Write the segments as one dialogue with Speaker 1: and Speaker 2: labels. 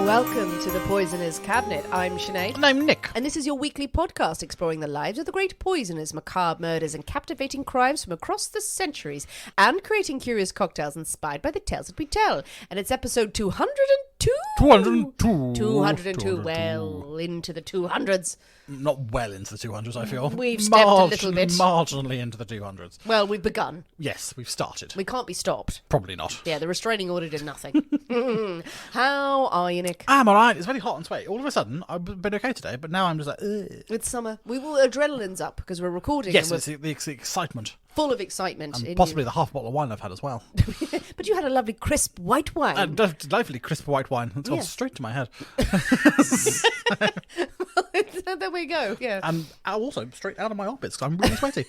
Speaker 1: Welcome to the Poisoner's Cabinet. I'm Sinead.
Speaker 2: And I'm Nick.
Speaker 1: And this is your weekly podcast exploring the lives of the great poisoners, macabre murders, and captivating crimes from across the centuries, and creating curious cocktails inspired by the tales that we tell. And it's episode 202.
Speaker 2: 202.
Speaker 1: 202. Well, into the 200s.
Speaker 2: Not well into the 200s, I feel.
Speaker 1: We've stepped a little bit.
Speaker 2: Marginally into the 200s.
Speaker 1: Well, we've begun.
Speaker 2: Yes, we've started.
Speaker 1: We can't be stopped.
Speaker 2: Probably not.
Speaker 1: Yeah, the restraining order did nothing. How are you, Nick?
Speaker 2: I'm alright. It's very hot and sweaty. All of a sudden, I've been okay today, but now I'm just like, ugh.
Speaker 1: It's summer. Adrenaline's up because we're recording.
Speaker 2: Yes,
Speaker 1: and
Speaker 2: it's the excitement.
Speaker 1: full of excitement.
Speaker 2: And possibly the half bottle of wine I've had as well.
Speaker 1: But you had a lovely crisp white wine.
Speaker 2: Delightfully crisp white wine. It's gone straight to my head.
Speaker 1: There we go, yeah.
Speaker 2: And also straight out of my armpits because I'm really sweaty.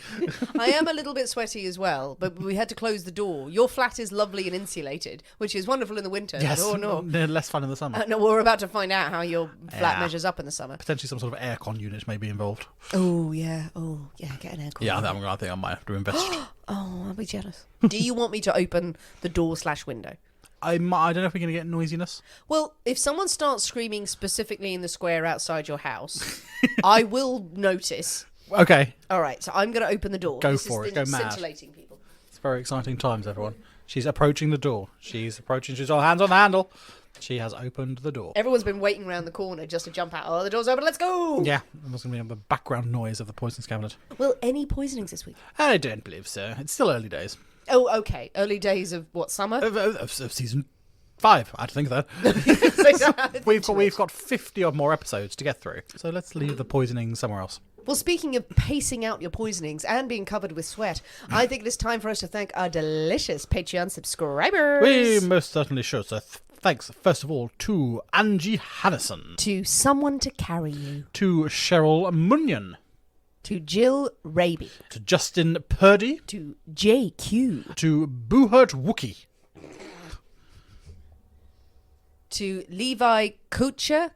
Speaker 1: I am a little bit sweaty as well, but we had to close the door. Your flat is lovely and insulated, which is wonderful in the winter.
Speaker 2: Yes,
Speaker 1: oh, no.
Speaker 2: Less fun in the summer.
Speaker 1: No, we're about to find out how your flat measures up in the summer.
Speaker 2: Potentially some sort of aircon unit may be involved.
Speaker 1: Oh, yeah, get an aircon.
Speaker 2: Yeah, I think I might have to invest.
Speaker 1: Oh, I'll be jealous. Do you want me to open the door/window?
Speaker 2: I don't know if we're going to get noisiness.
Speaker 1: Well, if someone starts screaming specifically in the square outside your house, I will notice.
Speaker 2: Okay.
Speaker 1: All right, so I'm going to open the door.
Speaker 2: Go for it. Go mad.
Speaker 1: Scintillating people.
Speaker 2: It's very exciting times, everyone. She's approaching the door. She's all hands on the handle. She has opened the door.
Speaker 1: Everyone's been waiting around the corner just to jump out. Oh, the door's open, let's go!
Speaker 2: Yeah, there's going to be the background noise of the Poison's Cabinet.
Speaker 1: Well, any poisonings this week?
Speaker 2: I don't believe so. It's still early days.
Speaker 1: Oh, okay. Early days of what, summer?
Speaker 2: Of season 5, I'd think that. We've got 50 or more episodes to get through. So let's leave the poisoning somewhere else.
Speaker 1: Well, speaking of pacing out your poisonings and being covered with sweat, I think it is time for us to thank our delicious Patreon subscribers.
Speaker 2: We most certainly should. So thanks, first of all, to Angie Hannison.
Speaker 1: To Someone to Carry You.
Speaker 2: To Cheryl Munyon.
Speaker 1: To Jill Raby.
Speaker 2: To Justin Purdy.
Speaker 1: To JQ.
Speaker 2: To Boohurt Wookie.
Speaker 1: To Levi Coucher,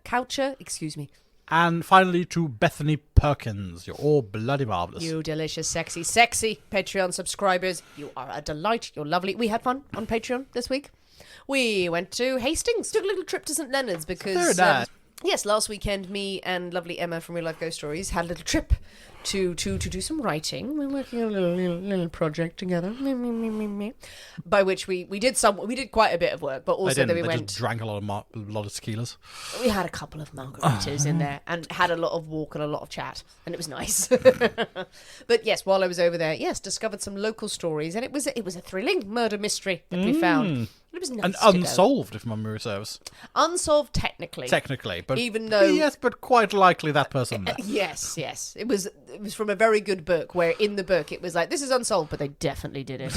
Speaker 1: excuse me.
Speaker 2: And finally to Bethany Perkins. You're all bloody marvellous.
Speaker 1: You delicious, sexy Patreon subscribers. You are a delight. You're lovely. We had fun on Patreon this week. We went to Hastings. Took a little trip to St Leonard's because...
Speaker 2: Very nice.
Speaker 1: Yes, last weekend, me and lovely Emma from Real Life Ghost Stories had a little trip to do some writing. We're working on a little project together. By which we did quite a bit of work, but also then we went.
Speaker 2: Just drank a lot of tequilas.
Speaker 1: We had a couple of margaritas in there and had a lot of walk and a lot of chat, and it was nice. But yes, while I was over there, discovered some local stories, and it was a thrilling murder mystery that we found. It was nice
Speaker 2: and
Speaker 1: to
Speaker 2: unsolved, if memory serves.
Speaker 1: Unsolved technically,
Speaker 2: but
Speaker 1: even though
Speaker 2: yes, but quite likely that person.
Speaker 1: Yes, it was from a very good book where in the book it was like this is unsolved, but they definitely did it.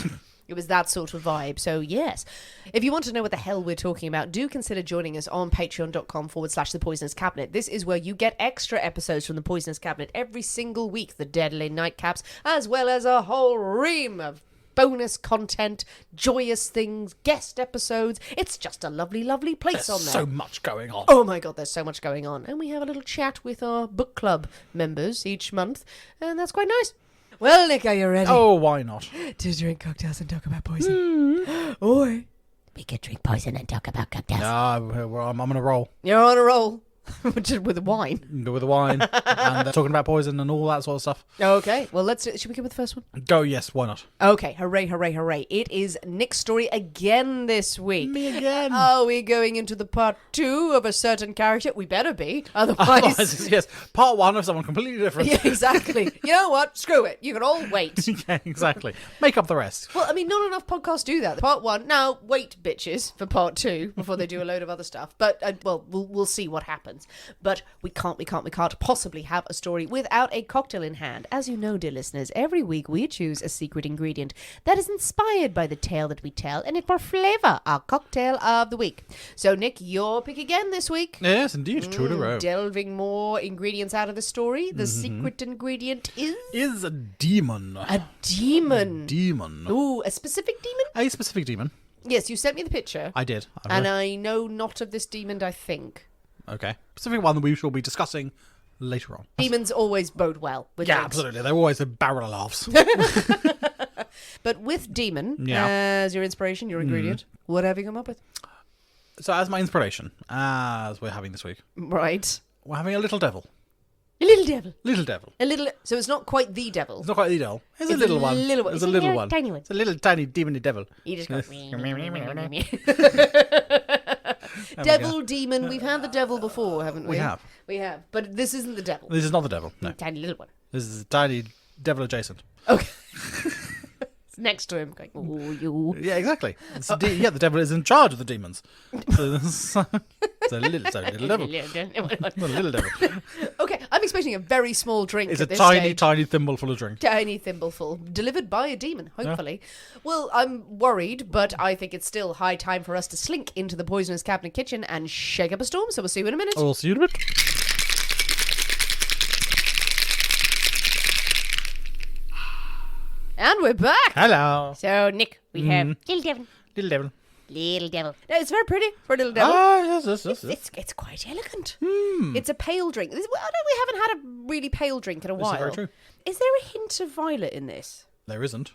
Speaker 1: It was that sort of vibe. So yes, if you want to know what the hell we're talking about, do consider joining us on patreon.com/The Poisoner's Cabinet. This is where you get extra episodes from The Poisoner's Cabinet every single week, the Deadly Nightcaps, as well as a whole ream of bonus content, joyous things, guest episodes. It's just a lovely, lovely place on there.
Speaker 2: So much going on.
Speaker 1: Oh my God, there's so much going on. And we have a little chat with our book club members each month, and that's quite nice. Well, Nick, are you ready?
Speaker 2: Oh, why not?
Speaker 1: To drink cocktails and talk about poison. Or we could drink poison and talk about cocktails.
Speaker 2: No, I'm on a roll.
Speaker 1: You're on a roll. With the wine.
Speaker 2: With the wine. And talking about poison and all that sort of stuff.
Speaker 1: Okay, well, should we go with the first one?
Speaker 2: Go, yes, why not?
Speaker 1: Okay, hooray, hooray, hooray. It is Nick's story again this week.
Speaker 2: Me again.
Speaker 1: Are we going into the part 2 of a certain character? We better be, otherwise...
Speaker 2: Yes, part 1 of someone completely different.
Speaker 1: Yeah, exactly. You know what? Screw it. You can all wait.
Speaker 2: Yeah, exactly. Make up the rest.
Speaker 1: Well, I mean, not enough podcasts do that. Part 1, now wait, bitches, for part 2 before they do a load of other stuff. But, we'll see what happens. But we can't possibly have a story without a cocktail in hand. As you know, dear listeners, every week we choose a secret ingredient that is inspired by the tale that we tell, and it will flavour our cocktail of the week. So, Nick, your pick again this week.
Speaker 2: Yes, indeed, 2 in a row.
Speaker 1: Delving more ingredients out of the story. The secret ingredient
Speaker 2: is a demon.
Speaker 1: A demon.
Speaker 2: A demon.
Speaker 1: Ooh, a specific demon?
Speaker 2: A specific demon.
Speaker 1: Yes, you sent me the picture.
Speaker 2: I did.
Speaker 1: And I know not of this demon, I think.
Speaker 2: Okay. Specific one that we shall be discussing later on.
Speaker 1: Demons always bode well with drinks.
Speaker 2: Absolutely. They're always a barrel of laughs.
Speaker 1: But with demon as your inspiration, your ingredient, what have you come up with?
Speaker 2: So as my inspiration, as we're having this week,
Speaker 1: Right.
Speaker 2: we're having a little devil.
Speaker 1: A little devil.
Speaker 2: Little devil.
Speaker 1: A little. So it's not quite the devil.
Speaker 2: It's not quite the devil. It's a little one.
Speaker 1: Little one.
Speaker 2: It's a little one.
Speaker 1: Tiny one.
Speaker 2: It's a little tiny demony devil.
Speaker 1: You just go.
Speaker 2: There we
Speaker 1: Devil,
Speaker 2: go.
Speaker 1: demon. We've had the devil before, haven't we?
Speaker 2: We have.
Speaker 1: We have. But this isn't the devil.
Speaker 2: This is not the devil. No.
Speaker 1: Tiny little one.
Speaker 2: This is a tiny devil adjacent.
Speaker 1: Okay. It's next to him, going, oh, you.
Speaker 2: Yeah, exactly. The devil is in charge of the demons. So it's a little devil. A little devil.
Speaker 1: Okay, I'm expecting a very small drink.
Speaker 2: It's
Speaker 1: at
Speaker 2: a
Speaker 1: this
Speaker 2: tiny,
Speaker 1: stage.
Speaker 2: tiny thimbleful of drink.
Speaker 1: Tiny thimbleful, delivered by a demon, hopefully. Well, I'm worried, but I think it's still high time for us to slink into the poisonous cabinet kitchen and shake up a storm, so we'll see you in a minute.
Speaker 2: I'll see you in a bit.
Speaker 1: And we're back!
Speaker 2: Hello.
Speaker 1: So, Nick, we have Little Devil.
Speaker 2: Little devil.
Speaker 1: Little Devil. No, it's very pretty for a little devil.
Speaker 2: Yes.
Speaker 1: It's quite elegant. It's a pale drink. I know we haven't had a really pale drink in a while.
Speaker 2: This is very true.
Speaker 1: Is there a hint of violet in this?
Speaker 2: There isn't.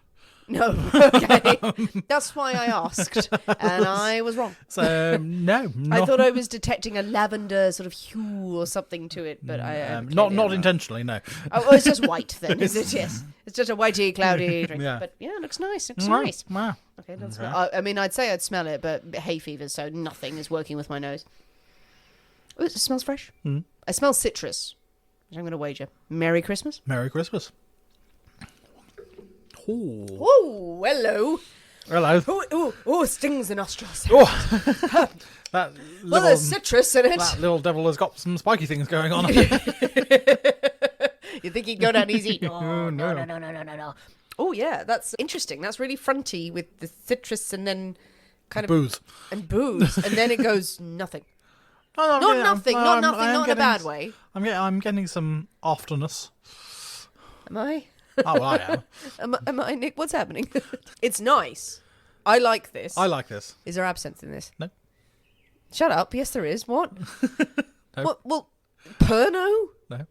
Speaker 1: No. Okay. That's why I asked. And I was wrong.
Speaker 2: So, no.
Speaker 1: I thought I was detecting a lavender sort of hue or something to it, but I
Speaker 2: not intentionally, no.
Speaker 1: Oh, well, it's just white then, is it? Yes. It's just a whitey, cloudy drink.
Speaker 2: Yeah.
Speaker 1: But yeah, it looks nice. Looks nice.
Speaker 2: Wow.
Speaker 1: Okay, that's I mean, I'd say I'd smell it, but hay fever, so nothing is working with my nose. Oh, it smells fresh. I smell citrus, which I'm going to wager. Merry Christmas.
Speaker 2: Merry Christmas. Ooh.
Speaker 1: Oh, hello.
Speaker 2: Hello.
Speaker 1: Oh, stings the nostrils.
Speaker 2: Oh. That
Speaker 1: Well,
Speaker 2: little,
Speaker 1: there's citrus in it.
Speaker 2: that little devil has got some spiky things going on.
Speaker 1: You think he'd go down easy?
Speaker 2: Oh, no.
Speaker 1: No. Oh, yeah, that's interesting. That's really fronty with the citrus and then kind of...
Speaker 2: Booze.
Speaker 1: And booze. And then it goes nothing.
Speaker 2: Oh,
Speaker 1: Not
Speaker 2: yeah,
Speaker 1: nothing,
Speaker 2: I
Speaker 1: not in a bad way.
Speaker 2: I'm getting some afterness.
Speaker 1: Am I?
Speaker 2: Oh, well, I am.
Speaker 1: Am I, Nick? What's happening? It's nice. I like this.
Speaker 2: I like this.
Speaker 1: Is there absinthe in this?
Speaker 2: No.
Speaker 1: Shut up. Yes, there is. What?
Speaker 2: No.
Speaker 1: What? Well, Pernod?
Speaker 2: No.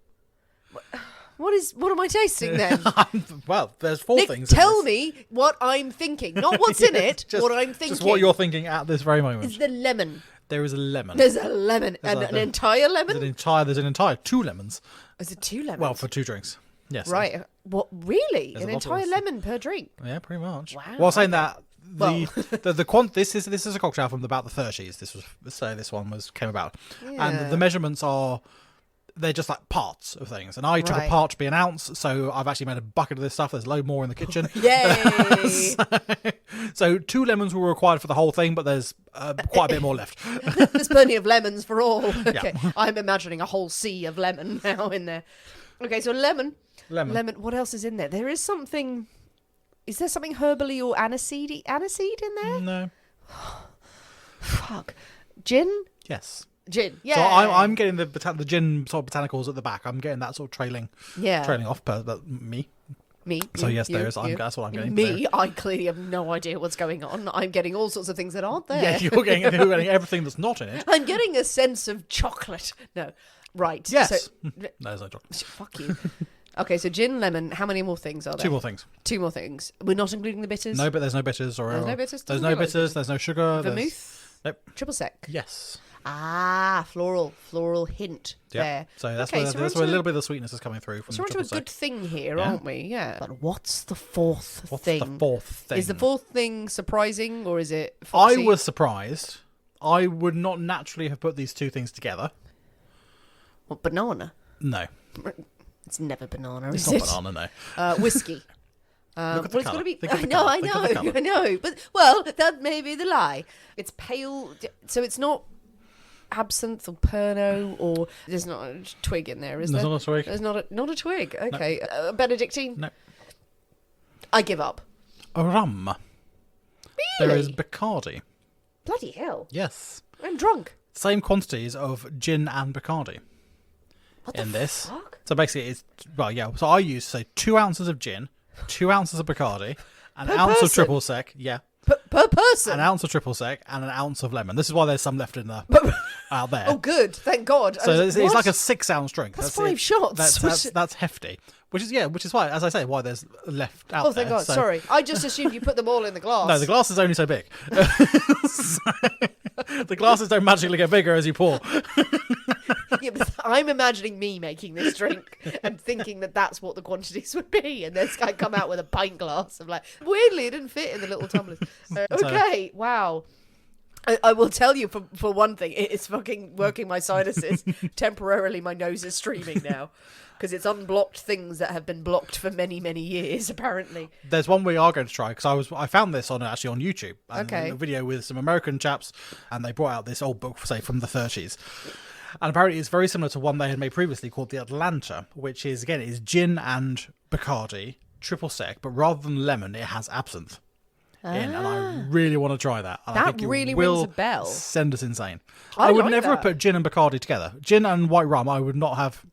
Speaker 1: What am I tasting then?
Speaker 2: Well, there's four
Speaker 1: Nick,
Speaker 2: things. in
Speaker 1: tell
Speaker 2: this.
Speaker 1: me what I'm thinking. Not what's in it,
Speaker 2: Just-
Speaker 1: what I'm thinking.
Speaker 2: Just what you're thinking at this very moment.
Speaker 1: Is the lemon.
Speaker 2: There is a lemon.
Speaker 1: There's a lemon. An entire lemon?
Speaker 2: There's an entire 2 lemons.
Speaker 1: Is it 2 lemons?
Speaker 2: Well, for 2 drinks. Yes.
Speaker 1: Right. What? Really?
Speaker 2: There's
Speaker 1: An
Speaker 2: a lot of
Speaker 1: entire
Speaker 2: us.
Speaker 1: lemon per drink?
Speaker 2: Yeah, pretty much.
Speaker 1: Wow,
Speaker 2: Well, saying
Speaker 1: okay.
Speaker 2: that this is a cocktail from about the 30s. This one came about,
Speaker 1: Yeah.
Speaker 2: and the measurements they're just like parts of things. And I took
Speaker 1: Right.
Speaker 2: a part to be an ounce, so I've actually made a bucket of this stuff. There's a load more in the kitchen.
Speaker 1: Yay!
Speaker 2: So 2 lemons were required for the whole thing, but there's quite a bit more left.
Speaker 1: There's plenty of lemons for all. Okay. I'm imagining a whole sea of lemon now in there. Okay, so lemon.
Speaker 2: Lemon.
Speaker 1: What else is in there? There is something... Is there something herbally or aniseed in there?
Speaker 2: No.
Speaker 1: Fuck. Gin?
Speaker 2: Yes.
Speaker 1: Gin. Yeah.
Speaker 2: So I'm getting the gin sort of botanicals at the back. I'm getting that sort of trailing off. But me.
Speaker 1: Me.
Speaker 2: So
Speaker 1: you,
Speaker 2: yes,
Speaker 1: you,
Speaker 2: there is.
Speaker 1: you.
Speaker 2: That's what I'm getting.
Speaker 1: Me. I clearly have no idea what's going on. I'm getting all sorts of things that aren't there.
Speaker 2: Yeah, you're getting everything that's not in it.
Speaker 1: I'm getting a sense of chocolate. No. Right.
Speaker 2: Yes.
Speaker 1: So,
Speaker 2: No, there's no chocolate.
Speaker 1: fuck you. Okay, so gin, lemon. How many more things are there?
Speaker 2: 2 more things.
Speaker 1: 2 more things. We're not including the bitters.
Speaker 2: No, but there's no bitters.
Speaker 1: There's no bitters?
Speaker 2: There's
Speaker 1: Doesn't
Speaker 2: no
Speaker 1: feel like
Speaker 2: bitters. There's no sugar.
Speaker 1: Vermouth.
Speaker 2: Nope.
Speaker 1: Triple sec.
Speaker 2: Yes.
Speaker 1: Ah, floral hint there.
Speaker 2: So that's
Speaker 1: Okay,
Speaker 2: where
Speaker 1: so
Speaker 2: that's
Speaker 1: we're
Speaker 2: where a
Speaker 1: onto-
Speaker 2: little bit of the sweetness is coming through from
Speaker 1: So
Speaker 2: the
Speaker 1: we're onto a
Speaker 2: triple
Speaker 1: good
Speaker 2: sec.
Speaker 1: thing here,
Speaker 2: Yeah.
Speaker 1: aren't we? Yeah. But what's the fourth
Speaker 2: What's
Speaker 1: thing?
Speaker 2: the fourth thing?
Speaker 1: Is the fourth thing surprising or is it
Speaker 2: I
Speaker 1: foxy?
Speaker 2: was surprised. I would not naturally have put these 2 things together.
Speaker 1: What, banana?
Speaker 2: No.
Speaker 1: It's never banana,
Speaker 2: It's
Speaker 1: is
Speaker 2: not
Speaker 1: it?
Speaker 2: banana, no.
Speaker 1: Whiskey.
Speaker 2: Look at the
Speaker 1: well, it's got
Speaker 2: colour.
Speaker 1: to be.
Speaker 2: Think of
Speaker 1: I
Speaker 2: the
Speaker 1: know,
Speaker 2: colour.
Speaker 1: I
Speaker 2: Think of the
Speaker 1: know,
Speaker 2: colour.
Speaker 1: I know. But well, that may be the lie. It's pale, so it's not absinthe or Pernod, or there's not a twig in there, is
Speaker 2: There's
Speaker 1: there?
Speaker 2: not a twig.
Speaker 1: There's not a twig. Okay, Benedictine.
Speaker 2: No.
Speaker 1: I give up.
Speaker 2: A rum.
Speaker 1: Really?
Speaker 2: There is Bacardi.
Speaker 1: Bloody hell!
Speaker 2: Yes.
Speaker 1: I'm drunk.
Speaker 2: Same quantities of gin and Bacardi
Speaker 1: What
Speaker 2: in
Speaker 1: the
Speaker 2: this.
Speaker 1: fuck?
Speaker 2: So basically, So I use 2 ounces of gin, 2 ounces of Bacardi, an
Speaker 1: Per
Speaker 2: ounce of
Speaker 1: person?
Speaker 2: triple sec. Yeah.
Speaker 1: Per person.
Speaker 2: An ounce of triple sec and an ounce of lemon. This is why there's some left in there. out there.
Speaker 1: Oh, good. Thank God.
Speaker 2: So it's like a 6-ounce drink.
Speaker 1: That's 5 shots.
Speaker 2: That's hefty. Which is why, as I say, why there's left out.
Speaker 1: Oh, thank God. Sorry. I just assumed you put them all in the glass.
Speaker 2: No, the glass is only so big. The glasses don't magically get bigger as you pour.
Speaker 1: Yeah, but I'm imagining me making this drink and thinking that that's what the quantities would be, and this guy come out with a pint glass. I'm like, weirdly, it didn't fit in the little tumblers. Okay, wow. I will tell you, for one thing, it's fucking working my sinuses. Temporarily, my nose is streaming now. Because it's unblocked things that have been blocked for many, many years, apparently.
Speaker 2: There's one we are going to try, because I found this on YouTube. And a video with some American chaps, and they brought out this old book, say, from the 30s. And apparently it's very similar to one they had made previously called the Atlanta, which is, again, is gin and Bacardi, triple sec, but rather than lemon, it has absinthe in, and I really want to try that. And
Speaker 1: that really rings a bell.
Speaker 2: Send us insane. I would never have put gin and Bacardi together. Gin and white rum, I would not have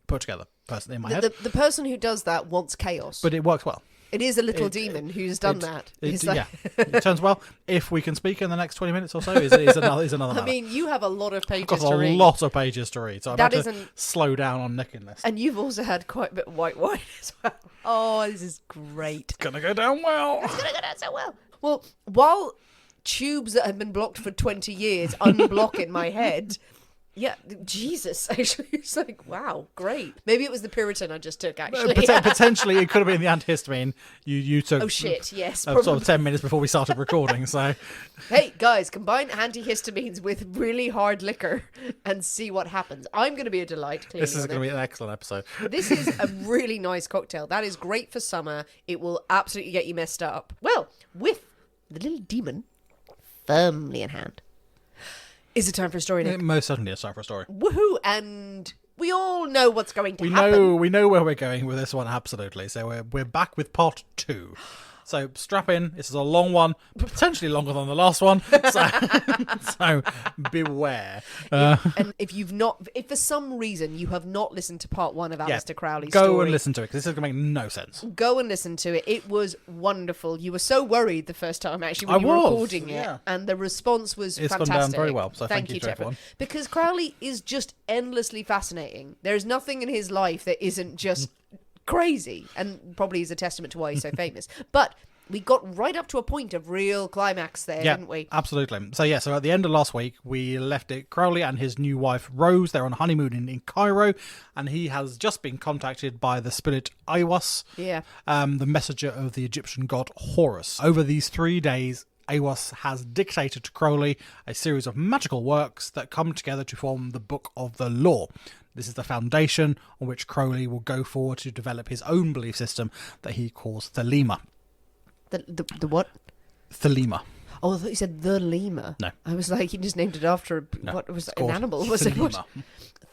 Speaker 2: put together personally in my head.
Speaker 1: The person who does that wants chaos.
Speaker 2: But it works well.
Speaker 1: It is a little demon who's done that.
Speaker 2: Yeah, it turns well. If we can speak in the next 20 minutes or so, is another matter.
Speaker 1: I mean, you have a lot of pages
Speaker 2: I've got
Speaker 1: to read.
Speaker 2: a lot of pages to read, so I've had to slow down on nicking this.
Speaker 1: And you've also had quite a bit of white wine as well. Oh, this is great.
Speaker 2: It's going to go down well.
Speaker 1: It's going to go down so well. Well, while tubes that have been blocked for 20 years unblock in my head... Yeah, Jesus, actually, it's like, wow, great. Maybe it was the Puritan I just took, actually.
Speaker 2: Potentially, it could have been the antihistamine you took.
Speaker 1: Oh, shit, yes.
Speaker 2: Sort of 10 minutes before we started recording, so...
Speaker 1: Hey, guys, combine antihistamines with really hard liquor and see what happens. I'm going to be a delight, clearly.
Speaker 2: This is going to be an excellent episode.
Speaker 1: This is a really nice cocktail. That is great for summer. It will absolutely get you messed up. Well, with the little demon firmly in hand. Is it time for a story, Nick?
Speaker 2: It most certainly is time for a story.
Speaker 1: Woohoo! And we all know what's going to happen.
Speaker 2: We know where we're going with this one, absolutely. So we're back with part 2. So strap in. This is a long one, potentially longer than the last one. So beware.
Speaker 1: And if for some reason you have not listened to part 1 of Aleister Crowley's
Speaker 2: story,
Speaker 1: go
Speaker 2: and listen to it, because this is going to make no sense.
Speaker 1: Go and listen to it. It was wonderful. You were so worried the first time, actually, when you were recording it, and the response was fantastic.
Speaker 2: It's gone down very well. So thank you to everyone.
Speaker 1: Because Crowley is just endlessly fascinating. There's nothing in his life that isn't just crazy, and probably is a testament to why he's so famous. But we got right up to a point of real climax there, didn't we?
Speaker 2: Absolutely. So at the end of last week, we left it Crowley and his new wife Rose. They're on honeymoon in Cairo, and he has just been contacted by the spirit Aiwas, the messenger of the Egyptian god Horus. Over these 3 days, Aiwas has dictated to Crowley a series of magical works that come together to form the Book of the Law. This is the foundation on which Crowley will go forward to develop his own belief system that he calls Thelema.
Speaker 1: The what?
Speaker 2: Thelema.
Speaker 1: Oh, I thought you said the lemur.
Speaker 2: No.
Speaker 1: I was like, he just named it after what was an animal? Was it what?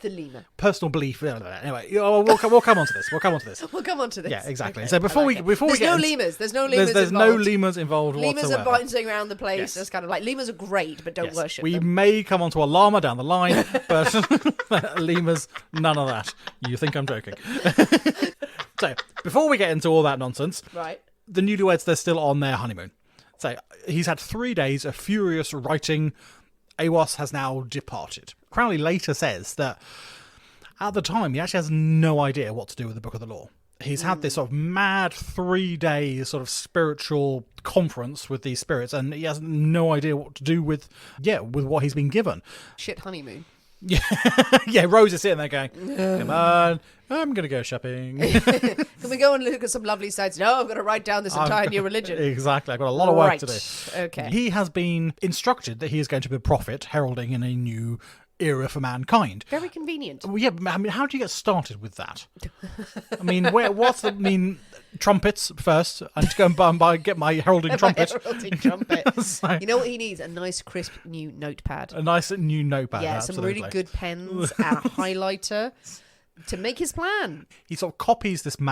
Speaker 1: Thelema.
Speaker 2: Personal belief. Anyway, we'll come on to this. We'll come on to this. Yeah, exactly.
Speaker 1: Okay.
Speaker 2: So before we
Speaker 1: there's
Speaker 2: get
Speaker 1: no lemurs. There's no lemurs.
Speaker 2: There's
Speaker 1: involved.
Speaker 2: no lemurs involved
Speaker 1: lemurs
Speaker 2: whatsoever.
Speaker 1: are bouncing around the place. Yes. It's kind of like lemurs are great, but don't worship them.
Speaker 2: We may come onto a llama down the line, but lemurs, none of that. You think I'm joking? So before we get into all that nonsense,
Speaker 1: right?
Speaker 2: The newlyweds, they're still on their honeymoon. So he's had 3 days of furious writing. Aiwas has now departed. Crowley later says that at the time, he actually has no idea what to do with the Book of the Law. He's had this sort of mad 3-day sort of spiritual conference with these spirits, and he has no idea what to do with what he's been given.
Speaker 1: Shit honeymoon.
Speaker 2: Yeah, Rose is sitting there going, come on, I'm going to go shopping.
Speaker 1: Can we go and look at some lovely sites? No, I've got to write down this entire new religion.
Speaker 2: Exactly, I've got a lot of work to do.
Speaker 1: Okay.
Speaker 2: He has been instructed that he is going to be a prophet, heralding in a new era for mankind.
Speaker 1: Very convenient.
Speaker 2: Well, yeah, I mean, how do you get started with that? I mean, trumpets first. I need to go and get my heralding trumpet.
Speaker 1: Heralding trumpet. So, you know what he needs? A nice, crisp new notepad.
Speaker 2: A nice new notepad.
Speaker 1: Yeah,
Speaker 2: absolutely.
Speaker 1: some really good pens and a highlighter to make his plan.
Speaker 2: He sort of copies this the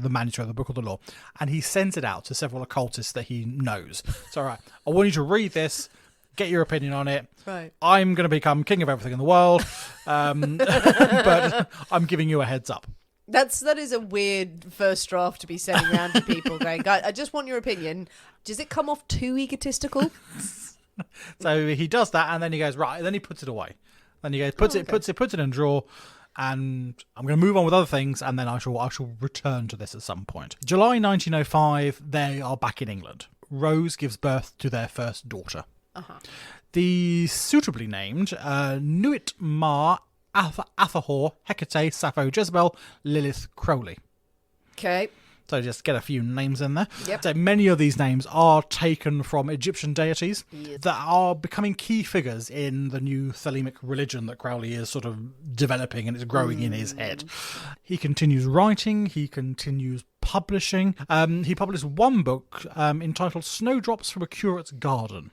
Speaker 2: manuscript of the Book of the Law, and he sends it out to several occultists that he knows. So, all right, I want you to read this. Get your opinion on it.
Speaker 1: Right.
Speaker 2: I'm going to become king of everything in the world, but I'm giving you a heads up.
Speaker 1: That is a weird first draft to be sending around to people going, "Guys, I just want your opinion. Does it come off too egotistical?"
Speaker 2: So he does that, and then he goes, right, and then he puts it away. Then he goes, puts it in a drawer, and I'm going to move on with other things, and then I shall return to this at some point. July 1905, they are back in England. Rose gives birth to their first daughter. The suitably named Nuit Ma Athahor Hecate Sappho Jezebel Lilith Crowley.
Speaker 1: Okay.
Speaker 2: So just get a few names in there.
Speaker 1: Yep.
Speaker 2: So many of these names are taken from Egyptian deities that are becoming key figures in the new Thelemic religion that Crowley is sort of developing, and it's growing in his head. He continues writing. He continues publishing. He published one book entitled Snowdrops from a Curate's Garden.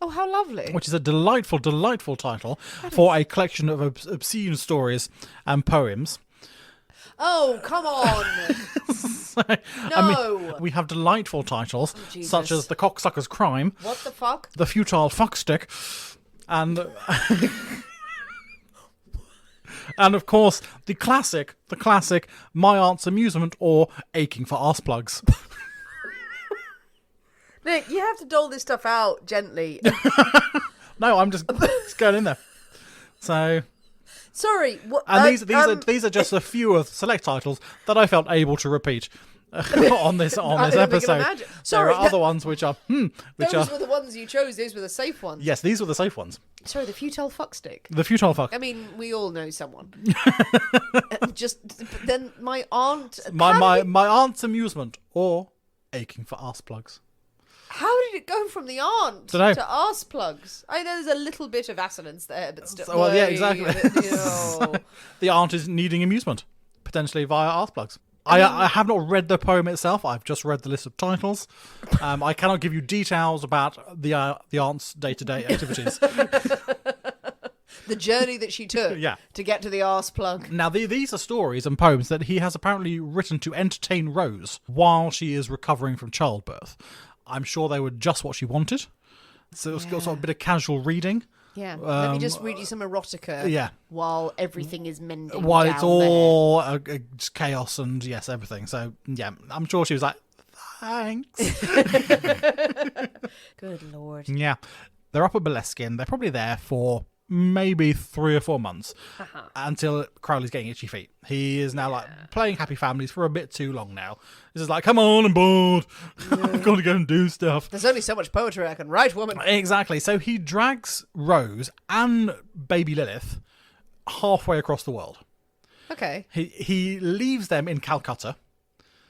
Speaker 1: Oh, how lovely.
Speaker 2: Which is a delightful, delightful title for a collection of obscene stories and poems.
Speaker 1: Oh, come on.
Speaker 2: So,
Speaker 1: No.
Speaker 2: I mean, we have delightful titles, such as The Cocksucker's Crime.
Speaker 1: What the fuck?
Speaker 2: The Futile Fuckstick. And... and, of course, the classic, My Aunt's Amusement, or Aching for Arse Plugs.
Speaker 1: Nick, you have to dole this stuff out gently.
Speaker 2: No, I'm just going in there. So...
Speaker 1: Sorry. What,
Speaker 2: and these are just a few of select titles that I felt able to repeat on this episode.
Speaker 1: Sorry,
Speaker 2: there are other ones which are
Speaker 1: those were the ones you chose. Those were the safe ones.
Speaker 2: Yes, these were the safe ones.
Speaker 1: Sorry, the futile fuckstick.
Speaker 2: The futile fuck.
Speaker 1: I mean, we all know someone. Then my aunt.
Speaker 2: My aunt's amusement, or Aching for Arse Plugs.
Speaker 1: How did it go from the aunt
Speaker 2: Dunno.
Speaker 1: to arse plugs? I know there's a little bit of assonance there, but still.
Speaker 2: Well, yeah, exactly.
Speaker 1: So,
Speaker 2: the aunt is needing amusement, potentially via arse plugs. I have not read the poem itself. I've just read the list of titles. I cannot give you details about the aunt's day-to-day activities.
Speaker 1: The journey that she took to get to the arse plug.
Speaker 2: Now, these are stories and poems that he has apparently written to entertain Rose while she is recovering from childbirth. I'm sure they were just what she wanted. So it's got sort of a bit of casual reading.
Speaker 1: Yeah. Let me just read you some erotica.
Speaker 2: Yeah.
Speaker 1: While everything is mending.
Speaker 2: While
Speaker 1: down
Speaker 2: it's all just chaos and yes, everything. So yeah, I'm sure she was like, thanks.
Speaker 1: Good Lord.
Speaker 2: Yeah. They're up at Boleskine. They're probably there for maybe 3 or 4 months until Crowley's getting itchy feet. He is now like playing Happy Families for a bit too long now. He's just like, come on, I'm bored. I've got to go and do stuff.
Speaker 1: There's only so much poetry I can write, woman.
Speaker 2: Exactly. So he drags Rose and baby Lilith halfway across the world.
Speaker 1: Okay.
Speaker 2: He leaves them in Calcutta.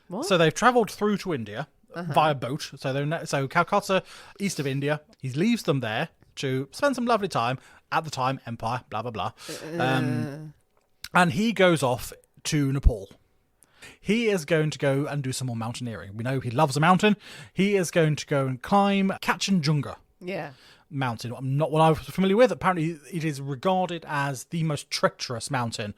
Speaker 1: What?
Speaker 2: So they've travelled through to India via boat. So Calcutta, east of India. He leaves them there to spend some lovely time. At the time, Empire, blah, blah, blah. And he goes off to Nepal. He is going to go and do some more mountaineering. We know he loves a mountain. He is going to go and climb Kanchenjunga mountain. Not what I was familiar with. Apparently, it is regarded as the most treacherous mountain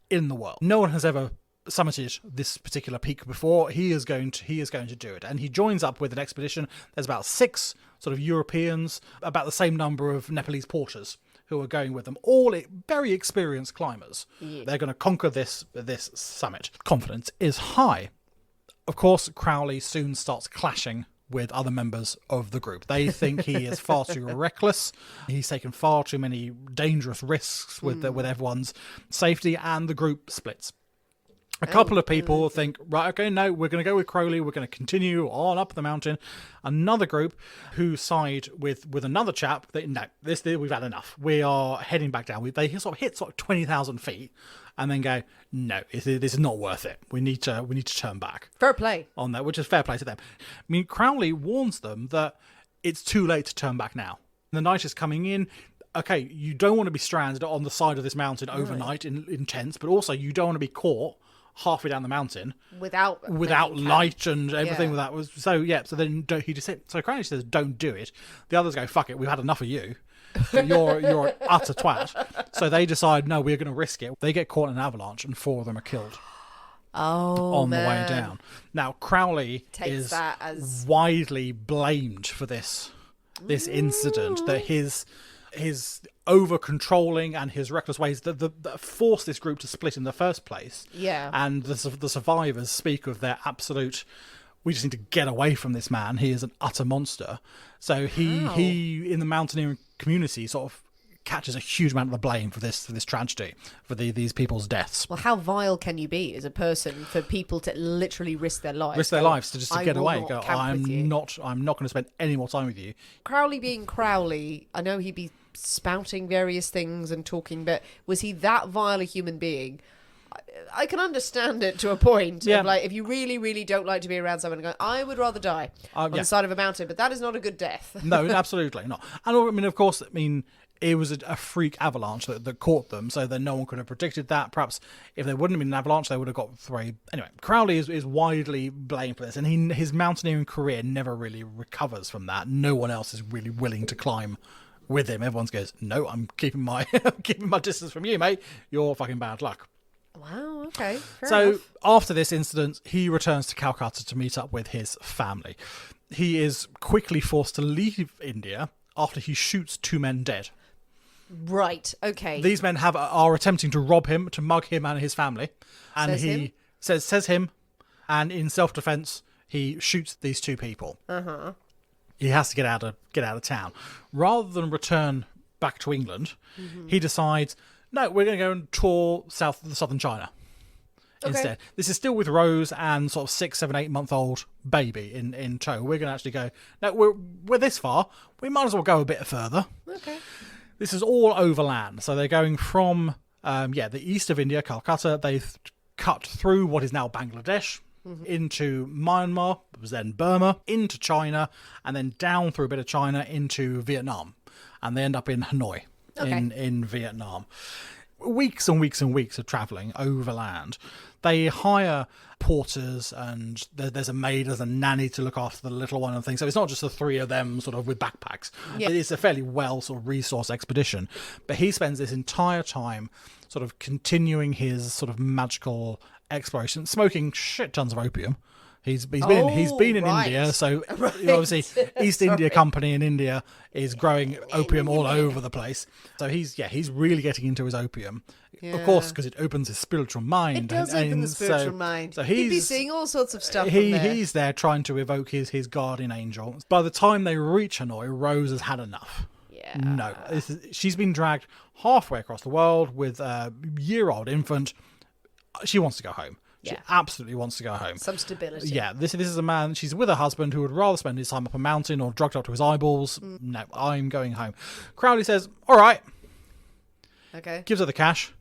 Speaker 2: in the world. No one has ever summited this particular peak before. He is going to do it, and he joins up with an expedition. There's about 6 sort of Europeans, about the same number of Nepalese porters who are going with them, all very experienced climbers. They're going to conquer this summit. Confidence is high. Of course, Crowley soon starts clashing with other members of the group. They think he is far too reckless. He's taken far too many dangerous risks with everyone's safety, and the group splits. A couple of people think, right, okay, no, we're going to go with Crowley. We're going to continue on up the mountain. Another group who side with another chap that, no, we've had enough. We are heading back down. They sort of hit 20,000 feet and then go, no, this is not worth it. We need to turn back.
Speaker 1: Fair play
Speaker 2: on that, which is fair play to them. I mean, Crowley warns them that it's too late to turn back now. The night is coming in. Okay, you don't want to be stranded on the side of this mountain overnight in tents, but also you don't want to be caught halfway down the mountain without light and everything. That was so then he just said, so Crowley says don't do it. The others go, fuck it, we've had enough of you. You're an utter twat. So they decide, no, we're going to risk it. They get caught in an avalanche and 4 of them are killed on the way down. Now Crowley is widely blamed for this incident, that his over-controlling and his reckless ways that forced this group to split in the first place. Yeah. And the survivors speak of their absolute, we just need to get away from this man. He is an utter monster. So he in the mountaineering community sort of catches a huge amount of the blame for this tragedy, for these people's deaths.
Speaker 1: Well, how vile can you be as a person for people to literally risk their lives?
Speaker 2: To get away. Go, I'm not going to spend any more time with you.
Speaker 1: Crowley being Crowley, I know he'd be spouting various things and talking, but was he that vile a human being? I can understand it to a point. Of like, if you really, really don't like to be around someone and go, I would rather die on the side of a mountain, but that is not a good death.
Speaker 2: No, absolutely not. And I mean, of course, it was a freak avalanche that caught them, so that no one could have predicted that. Perhaps if there wouldn't have been an avalanche, they would have got through. Anyway, Crowley is widely blamed for this, and his mountaineering career never really recovers from that. No one else is really willing to climb with him. Everyone goes, no, I'm keeping my keeping my distance from you, mate. You're fucking bad luck.
Speaker 1: Wow, okay.
Speaker 2: Fair enough.
Speaker 1: Enough.
Speaker 2: After this incident, he returns to Calcutta to meet up with his family. He is quickly forced to leave India after he shoots 2 men dead.
Speaker 1: Right, okay.
Speaker 2: These men are attempting to rob him, to mug him and his family. And says him, and in self-defense, he shoots these 2 people.
Speaker 1: Uh-huh.
Speaker 2: He has to get out of town. Rather than return back to England, he decides, no, we're going to go and tour southern China instead. This is still with Rose and sort of 6, 7, 8 month old baby in tow. We're going to actually go, no, we're this far. We might as well go a bit further.
Speaker 1: Okay.
Speaker 2: This is all overland. So they're going from, the east of India, Calcutta. They've cut through what is now Bangladesh, into Myanmar, it was then Burma, into China, and then down through a bit of China into Vietnam. And they end up in Hanoi. In Vietnam. Weeks and weeks and weeks of travelling overland. They hire porters, and there's a maid, there's a nanny to look after the little one and things. So it's not just the 3 of them sort of with backpacks. Yeah. It's a fairly well sort of resource expedition. But he spends this entire time sort of continuing his sort of magical exploration, smoking shit tons of opium. He's been in India, so obviously East India Company in India is growing opium all over the place. So he's really getting into his opium, of course, because it opens his spiritual mind.
Speaker 1: It does open the spiritual mind. So he'd be seeing all sorts of stuff.
Speaker 2: He's there trying to evoke his guardian angel. By the time they reach Hanoi, Rose has had enough.
Speaker 1: Yeah.
Speaker 2: No, she's been dragged halfway across the world with a year-old infant. She wants to go home. She absolutely wants to go home.
Speaker 1: Some stability.
Speaker 2: Yeah, this is a man, she's with her husband who would rather spend his time up a mountain or drugged up to his eyeballs. No, I'm going home. Crowley says, all right.
Speaker 1: Okay.
Speaker 2: Gives her the cash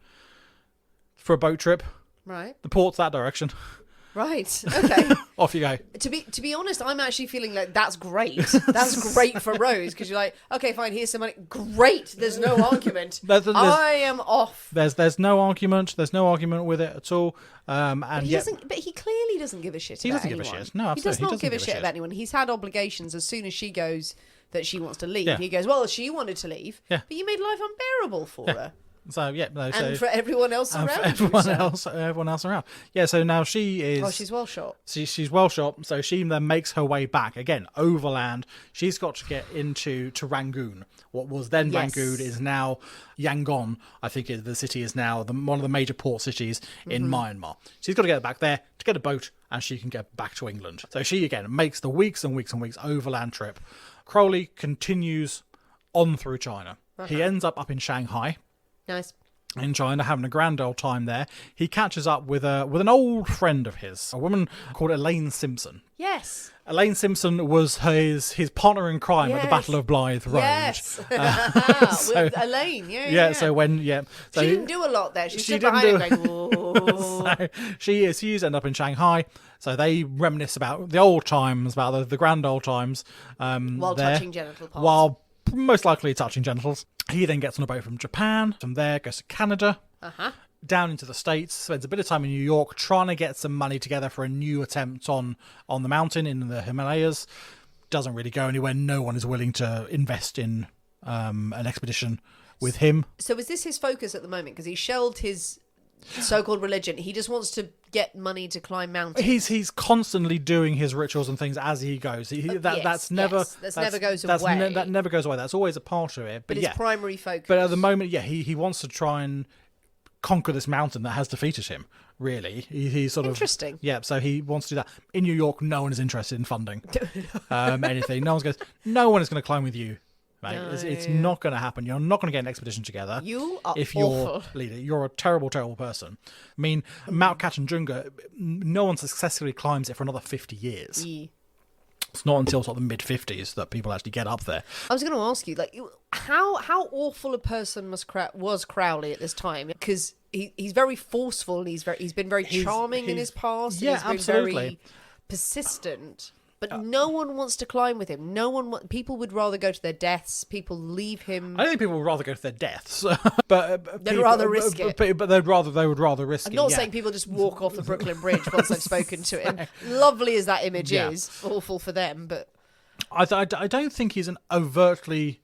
Speaker 2: for a boat trip.
Speaker 1: Right.
Speaker 2: The port's that direction.
Speaker 1: Right. Okay.
Speaker 2: Off you go.
Speaker 1: To be honest, I'm actually feeling like that's great. That's great for Rose, because you're like, okay, fine, here's some money. Great. There's no argument. I am off.
Speaker 2: There's no argument. There's no argument with it at all.
Speaker 1: But he clearly doesn't give a shit.
Speaker 2: He
Speaker 1: doesn't
Speaker 2: give
Speaker 1: anyone.
Speaker 2: a shit. No, absolutely.
Speaker 1: He does not give a shit about anyone. He's had obligations. As soon as she goes that she wants to leave,
Speaker 2: Yeah.
Speaker 1: he goes, well, she wanted to leave,
Speaker 2: Yeah.
Speaker 1: but you made life unbearable for her.
Speaker 2: So
Speaker 1: and for everyone else around.
Speaker 2: Everyone else around. Yeah. So now she is.
Speaker 1: Oh, she's well shot.
Speaker 2: She's well shot. So she then makes her way back again overland. She's got to get to Rangoon. What was then Rangoon is now Yangon. I think the city is now one of the major port cities in Myanmar. She's got to get back there to get a boat, and she can get back to England. So she again makes the weeks and weeks and weeks overland trip. Crowley continues on through China. He ends up in Shanghai.
Speaker 1: Nice.
Speaker 2: In China, having a grand old time there. He catches up with an old friend of his, a woman called Elaine Simpson.
Speaker 1: Yes.
Speaker 2: Elaine Simpson was his partner in crime at the Battle of Blythe Road.
Speaker 1: Yes. With Elaine,
Speaker 2: So
Speaker 1: she didn't do a lot there. She stood behind him going, whoa.
Speaker 2: So she's end up in Shanghai. So they reminisce about the old times, about the grand old times.
Speaker 1: While
Speaker 2: there,
Speaker 1: touching genital parts.
Speaker 2: While most likely touching genitals. He then gets on a boat from Japan. From there, goes to Canada. Down into the States. Spends a bit of time in New York trying to get some money together for a new attempt on the mountain in the Himalayas. Doesn't really go anywhere. No one is willing to invest in an expedition with him.
Speaker 1: So is this his focus at the moment? Because he shelved his so-called religion. He just wants to get money to climb mountains.
Speaker 2: He's constantly doing his rituals and things as he goes. That never goes away. That never goes away. That's always a part of it.
Speaker 1: But his primary focus.
Speaker 2: But at the moment, he wants to try and conquer this mountain that has defeated him. Really, he's sort of
Speaker 1: interesting.
Speaker 2: Yeah, so he wants to do that. In New York, no one is interested in funding anything. No one is going to climb with you. Mate. It's not going to happen. You're not going to get an expedition together.
Speaker 1: You are
Speaker 2: if you're
Speaker 1: awful.
Speaker 2: leader. You're a terrible, terrible person. I mean, Mount Kanchenjunga, no one successfully climbs it for another 50 years.
Speaker 1: Yeah.
Speaker 2: It's not until sort of the mid-50s that people actually get up there.
Speaker 1: I was going to ask you, like, how awful a person was Crowley at this time? Because he's very forceful and he's been very charming in his past.
Speaker 2: Yeah,
Speaker 1: and he's been
Speaker 2: absolutely.
Speaker 1: very persistent. But no one wants to climb with him. People would rather go to their deaths. People leave him.
Speaker 2: I think people would rather go to their deaths, but
Speaker 1: They'd rather risk it.
Speaker 2: But they would rather risk it.
Speaker 1: I'm not saying people just walk off the Brooklyn Bridge once I've spoken to him. Lovely as that image is, awful for them. But
Speaker 2: I don't think he's an overtly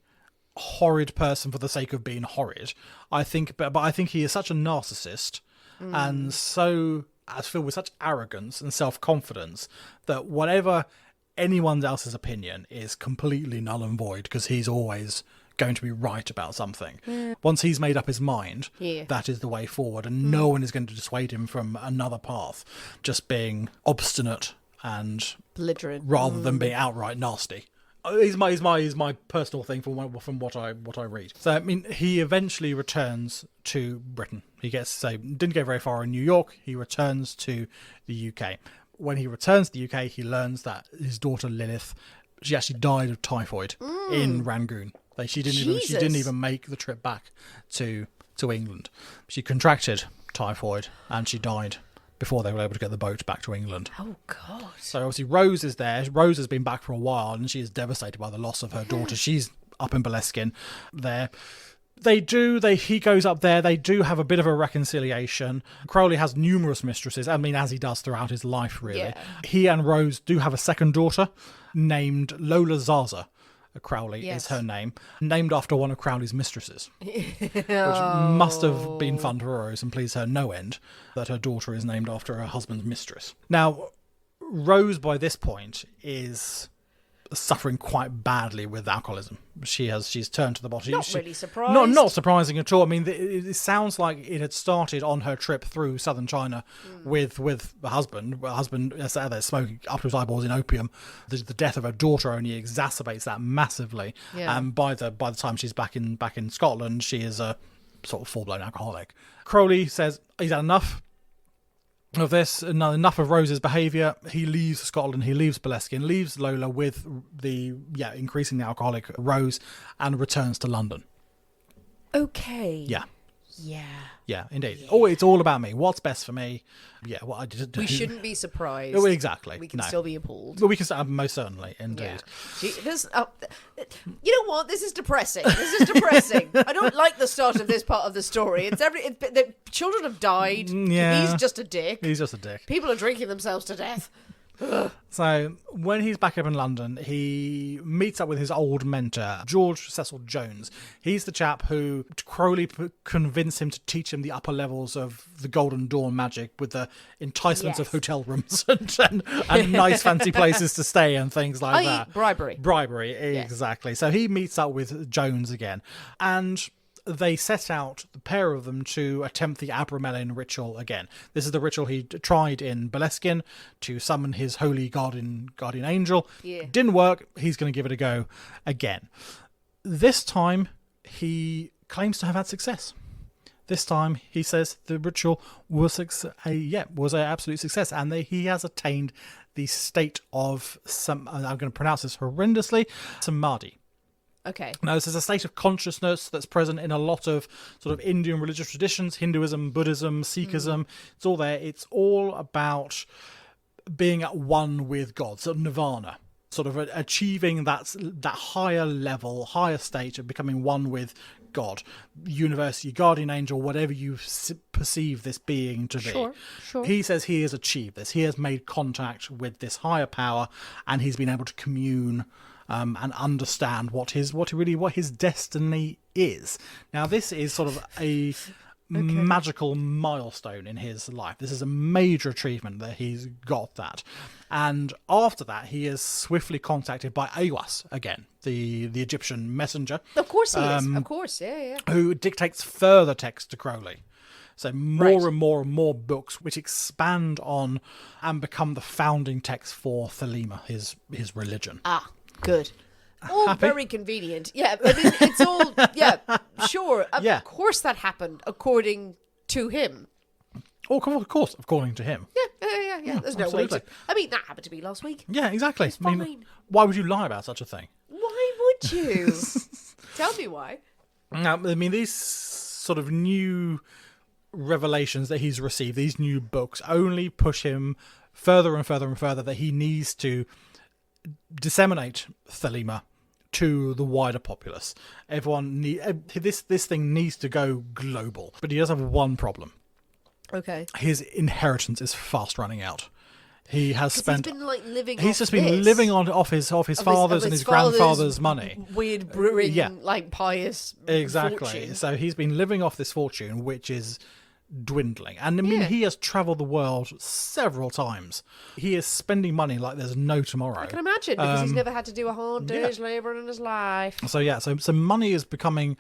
Speaker 2: horrid person for the sake of being horrid. I think he is such a narcissist and so filled with such arrogance and self-confidence that whatever anyone else's opinion is completely null and void, because he's always going to be right about something. Once he's made up his mind, that is the way forward, and no one is going to dissuade him from another path, just being obstinate and
Speaker 1: belligerent
Speaker 2: rather than being outright nasty. Is my personal thing from what I read. So I mean, he eventually returns to Britain. He didn't go very far in New York. He returns to the UK. When he returns to the UK, he learns that his daughter Lilith, she actually died of typhoid in Rangoon. She didn't even make the trip back to England. She contracted typhoid and she died before they were able to get the boat back to England.
Speaker 1: Oh, God.
Speaker 2: So obviously Rose is there. Rose has been back for a while and she is devastated by the loss of her daughter. She's up in Boleskine there. He goes up there. They do have a bit of a reconciliation. Crowley has numerous mistresses. I mean, as he does throughout his life, really. Yeah. He and Rose do have a second daughter named Lola Zaza. Crowley is her name, named after one of Crowley's mistresses, which must have been fun for Rose and pleased her no end that her daughter is named after her husband's mistress. Now, Rose by this point is suffering quite badly with alcoholism. She's turned to the bottom.
Speaker 1: Not really surprised.
Speaker 2: Not surprising at all. I mean, it sounds like it had started on her trip through southern China with the husband. Her husband is there smoking up to his eyeballs in opium. The death of her daughter only exacerbates that massively. Yeah. And by the time she's back in Scotland, she is a sort of full-blown alcoholic. Crowley says he's had enough of this, enough of Rose's behaviour. He leaves Scotland, he leaves Boleskine, leaves Lola with the increasingly alcoholic Rose, and returns to London.
Speaker 1: Okay.
Speaker 2: Yeah, indeed. Yeah. Oh, it's all about me. What's best for me? Yeah, what I did.
Speaker 1: We shouldn't be surprised.
Speaker 2: Oh, exactly.
Speaker 1: We can still be appalled.
Speaker 2: But we can most certainly, indeed.
Speaker 1: Yeah. You know what? This is depressing. I don't like the start of this part of the story. The children have died.
Speaker 2: Yeah.
Speaker 1: He's just a dick. People are drinking themselves to death.
Speaker 2: So when he's back up in London, he meets up with his old mentor, George Cecil Jones. He's the chap who Crowley convinced him to teach him the upper levels of the Golden Dawn magic with the enticements of hotel rooms and nice fancy places to stay and things like that. Bribery, exactly. So he meets up with Jones again, and they set out, the pair of them, to attempt the Abramelin ritual again. This is the ritual he tried in Boleskine to summon his holy guardian angel. Yeah. Didn't work. He's going to give it a go again. This time, he claims to have had success. This time, he says the ritual was an absolute success, and he has attained the state of I'm going to pronounce this horrendously, samadhi.
Speaker 1: Okay.
Speaker 2: Now, this is a state of consciousness that's present in a lot of sort of Indian religious traditions, Hinduism, Buddhism, Sikhism. It's all there. It's all about being at one with God, sort of nirvana, sort of achieving that higher level, higher state of becoming one with God, universe, your guardian angel, whatever you perceive this being to be.
Speaker 1: Sure.
Speaker 2: He says he has achieved this. He has made contact with this higher power, and he's been able to commune and understand what his destiny is. Now, this is sort of a magical milestone in his life. This is a major achievement that he's got that. And after that, he is swiftly contacted by Aiwass again, the Egyptian messenger.
Speaker 1: Of course he is. Of course, yeah.
Speaker 2: Who dictates further text to Crowley. So more and more books which expand on and become the founding text for Thelema, his religion.
Speaker 1: Ah. Good. All
Speaker 2: happy.
Speaker 1: very convenient. Yeah, I mean, it's all, yeah, sure. Of course that happened, according to him.
Speaker 2: Oh, of course, according to him.
Speaker 1: Yeah. There's no
Speaker 2: absolutely.
Speaker 1: way to... I mean, that happened to me last week.
Speaker 2: Yeah, exactly.
Speaker 1: It's
Speaker 2: I mean,
Speaker 1: fine.
Speaker 2: why would you lie about such a thing?
Speaker 1: Why would you? Tell me why.
Speaker 2: Now, I mean, these sort of new revelations that he's received, these new books, only push him further and further and further that he needs to disseminate Thelema to the wider populace. This thing needs to go global. But he does have one problem.
Speaker 1: Okay.
Speaker 2: His inheritance is fast running out. He has spent.
Speaker 1: He's been like living.
Speaker 2: He's just been living off his father's and his grandfather's money.
Speaker 1: Weird brewing, like pious.
Speaker 2: Exactly.
Speaker 1: Fortune.
Speaker 2: So he's been living off this fortune, which is dwindling. And I mean, he has travelled the world several times. He is spending money like there's no tomorrow.
Speaker 1: I can imagine, because he's never had to do a hard day's labour in his life.
Speaker 2: So money is becoming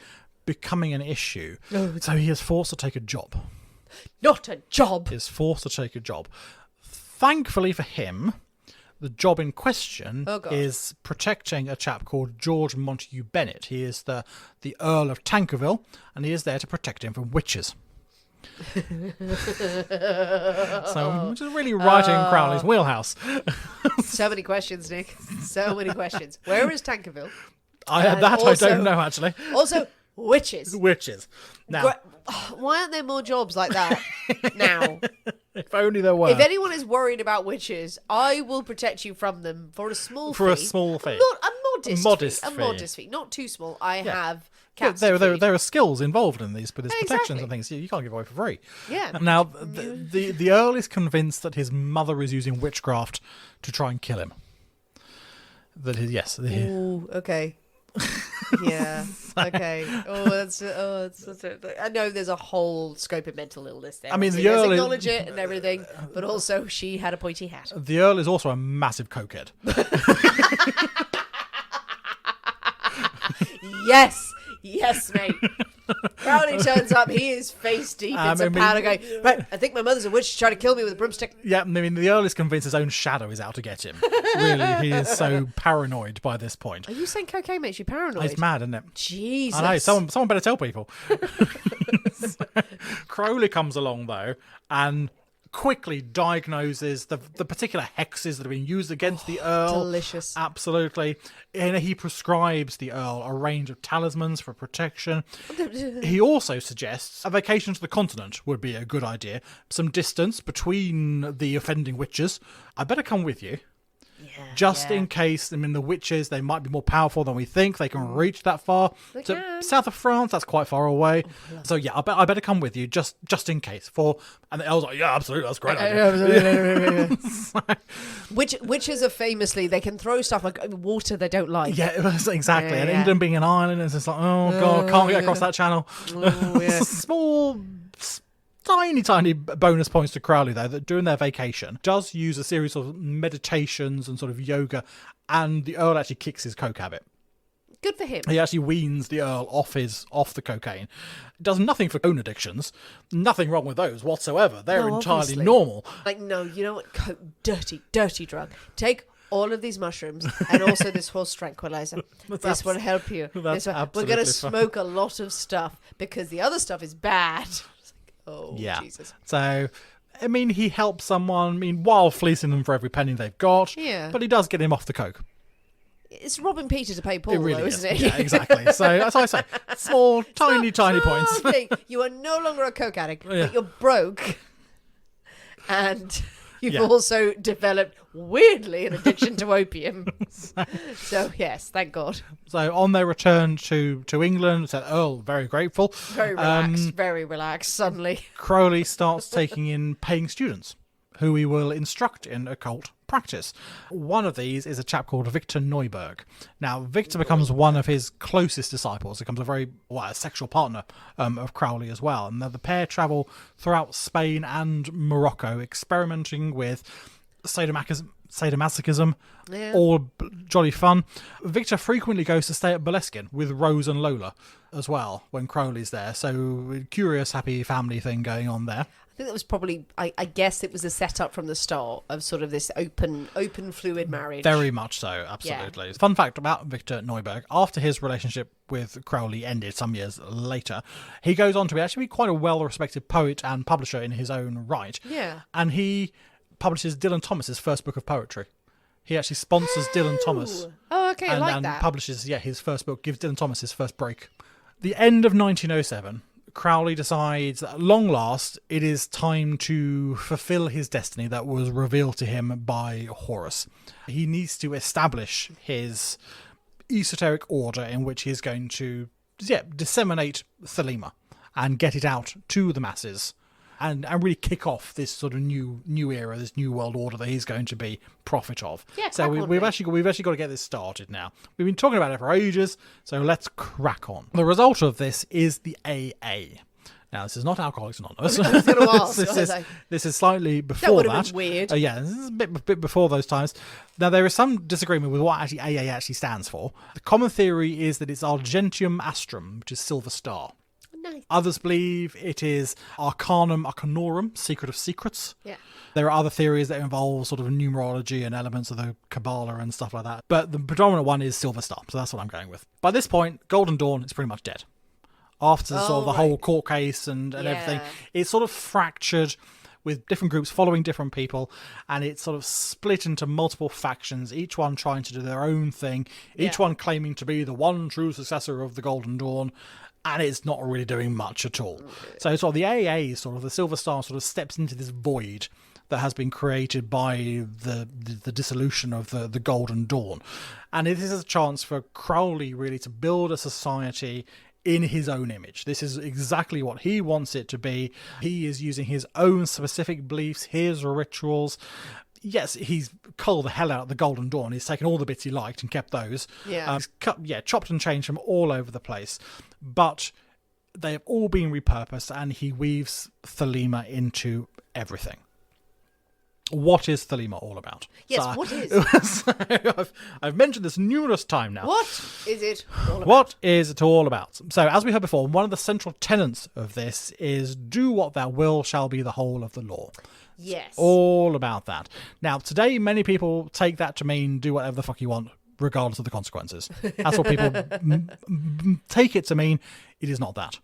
Speaker 2: an issue. So he is forced to take a job.
Speaker 1: Not a job.
Speaker 2: He is forced to take a job. Thankfully for him, the job in question is protecting a chap called George Montague Bennett. He is the Earl of Tankerville, and he is there to protect him from witches. So, which is really right in Crowley's wheelhouse.
Speaker 1: So many questions, Nick. So many questions. Where is Tankerville?
Speaker 2: I don't know, actually.
Speaker 1: Also, witches.
Speaker 2: Witches. Now,
Speaker 1: why aren't there more jobs like that now?
Speaker 2: If only there were.
Speaker 1: If anyone is worried about witches, I will protect you from them for a small fee.
Speaker 2: For a small fee.
Speaker 1: A modest fee. Not too small. I have cats.
Speaker 2: There are skills involved in these protections and things. You can't give away for free.
Speaker 1: Yeah.
Speaker 2: Now, the Earl is convinced that his mother is using witchcraft to try and kill him.
Speaker 1: Ooh, okay. Yeah. Okay. That's I know there's a whole scope of mental illness there.
Speaker 2: I mean,
Speaker 1: the Earl acknowledge it and everything, but also she had a pointy hat.
Speaker 2: The Earl is also a massive cokehead.
Speaker 1: Yes, mate. Crowley turns up. He is face deep in some powder going, right, I think my mother's a witch. She's trying to kill me with a broomstick.
Speaker 2: Yeah, I mean, the Earl is convinced his own shadow is out to get him. Really, he is so paranoid by this point.
Speaker 1: Are you saying cocaine makes you paranoid?
Speaker 2: It's mad, isn't it?
Speaker 1: Jesus.
Speaker 2: I know, someone better tell people. Crowley comes along, though, and quickly diagnoses the particular hexes that have been used against the Earl.
Speaker 1: Delicious.
Speaker 2: Absolutely. And he prescribes the Earl a range of talismans for protection. He also suggests a vacation to the continent would be a good idea. Some distance between the offending witches. I better come with you. Just in case, I mean, the witches, they might be more powerful than we think. They can reach that far. South of France, that's quite far away. So, yeah, I better come with you, just in case. And the Earl's like, yeah, absolutely, that's a great idea.
Speaker 1: Witches are famously, they can throw stuff like water they don't like.
Speaker 2: Yeah, exactly. And England being an island, it's just like, oh, God, can't get across that channel. Small... Tiny bonus points to Crowley, though, that during their vacation does use a series of meditations and sort of yoga, and the Earl actually kicks his coke habit.
Speaker 1: Good for him.
Speaker 2: He actually weans the Earl off the cocaine. Does nothing for own addictions. Nothing wrong with those whatsoever. They're entirely normal.
Speaker 1: Like, no, you know what? Coke, dirty drug. Take all of these mushrooms and also this horse tranquilizer. This will help you. We're going to smoke a lot of stuff because the other stuff is bad. Oh, yeah. Jesus.
Speaker 2: So, I mean, he helps someone, while fleecing them for every penny they've got. Yeah. But he does get him off the coke.
Speaker 1: It's robbing Peter to pay Paul,
Speaker 2: really
Speaker 1: isn't it?
Speaker 2: Yeah, exactly. So, as I say, small, tiny points.
Speaker 1: You are no longer a coke addict, but you're broke. And you've also developed, weirdly, an addiction to opium. So, yes, thank God.
Speaker 2: So, on their return to England, said Earl, very grateful.
Speaker 1: Very relaxed, suddenly.
Speaker 2: Crowley starts taking in paying students who he will instruct in occult practice. One of these is a chap called Victor Neuberg. Now, Victor becomes one of his closest disciples, becomes a sexual partner of Crowley as well. And the pair travel throughout Spain and Morocco, experimenting with sadomasochism sadomasochism,
Speaker 1: Yeah.
Speaker 2: all jolly fun. Victor frequently goes to stay at Boleskine with Rose and Lola as well when Crowley's there. So curious, happy family thing going on there.
Speaker 1: I think that was probably, I guess it was a setup from the start of sort of this open fluid marriage.
Speaker 2: Very much so, absolutely. Yeah. Fun fact about Victor Neuberg, after his relationship with Crowley ended some years later, he goes on to be actually quite a well-respected poet and publisher in his own right.
Speaker 1: Yeah.
Speaker 2: And he publishes Dylan Thomas's first book of poetry. He actually sponsors Dylan Thomas.
Speaker 1: Oh, okay,
Speaker 2: and,
Speaker 1: like
Speaker 2: and
Speaker 1: that.
Speaker 2: publishes, his first book, gives Dylan Thomas his first break. The end of 1907, Crowley decides that at long last, it is time to fulfill his destiny that was revealed to him by Horus. He needs to establish his esoteric order in which he is going to disseminate Thelema and get it out to the masses. And really kick off this sort of new era, this new world order that he's going to be prophet of.
Speaker 1: Yeah,
Speaker 2: so we've actually got to get this started now. We've been talking about it for ages, so let's crack on. The result of this is the AA. Now, this is not Alcoholics Anonymous.
Speaker 1: I was going to ask.
Speaker 2: This is slightly before
Speaker 1: that. Would
Speaker 2: that.
Speaker 1: have been weird.
Speaker 2: Yeah, this is a bit before those times. Now, there is some disagreement with what actually AA actually stands for. The common theory is that it's Argentium Astrum, which is Silver Star.
Speaker 1: Nice.
Speaker 2: Others believe it is Arcanum Arcanorum, Secret of Secrets.
Speaker 1: Yeah.
Speaker 2: There are other theories that involve sort of numerology and elements of the Kabbalah and stuff like that. But the predominant one is Silver Star, so that's what I'm going with. By this point, Golden Dawn is pretty much dead. After sort of the whole court case and everything, it's sort of fractured with different groups following different people, and it's sort of split into multiple factions, each one trying to do their own thing, each one claiming to be the one true successor of the Golden Dawn. And it's not really doing much at all. So sort of the AA, sort of the Silver Star, sort of steps into this void that has been created by the dissolution of the Golden Dawn. And it is a chance for Crowley really to build a society in his own image. This is exactly what he wants it to be. He is using his own specific beliefs, his rituals. Yes, he's culled the hell out of the Golden Dawn. He's taken all the bits he liked and kept those.
Speaker 1: Yeah.
Speaker 2: He's chopped and changed from all over the place. But they have all been repurposed, and he weaves Thelema into everything. What is Thelema all about?
Speaker 1: Yes, what is?
Speaker 2: I've mentioned this numerous times now.
Speaker 1: What is it all about?
Speaker 2: What is it all about? So, as we heard before, one of the central tenets of this is do what thou will shall be the whole of the law.
Speaker 1: Yes.
Speaker 2: All about that. Now, today, many people take that to mean do whatever the fuck you want, regardless of the consequences. That's what people take it to mean. It is not that.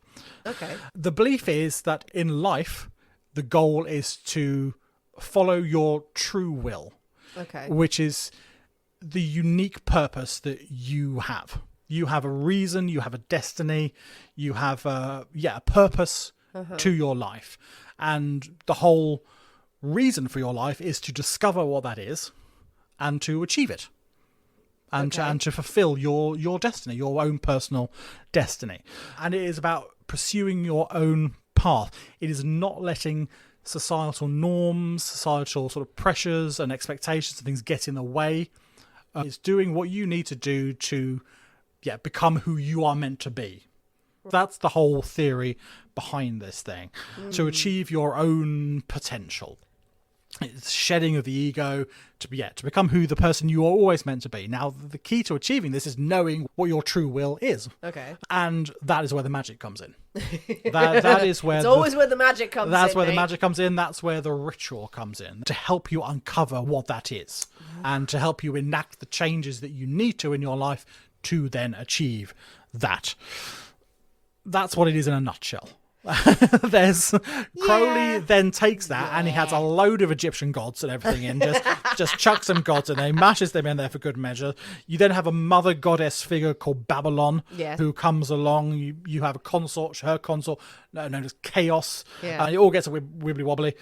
Speaker 1: Okay.
Speaker 2: The belief is that in life, the goal is to follow your true will.
Speaker 1: Okay.
Speaker 2: Which is the unique purpose that you have. You have a reason, you have a destiny, you have a purpose to your life. And the whole reason for your life is to discover what that is and to achieve it. And to fulfill your destiny, your own personal destiny. And it is about pursuing your own path. It is not letting societal norms, societal sort of pressures and expectations and things get in the way. It's doing what you need to do to become who you are meant to be. That's the whole theory behind this thing. To achieve your own potential. It's shedding of the ego to become who the person you are always meant to be. Now, the key to achieving this is knowing what your true will is.
Speaker 1: Okay.
Speaker 2: And that is where the magic comes in. That is where
Speaker 1: it's always where the magic comes in.
Speaker 2: That's where the magic comes in. That's where the ritual comes in to help you uncover what that is and to help you enact the changes that you need to in your life to then achieve that. That's what it is in a nutshell. Crowley then takes that and he has a load of Egyptian gods and everything in, just chucks some gods in there, mashes them in there for good measure. You then have a mother goddess figure called Babylon who comes along. You have a consort, her consort known as Chaos. It all gets a wibbly wobbly.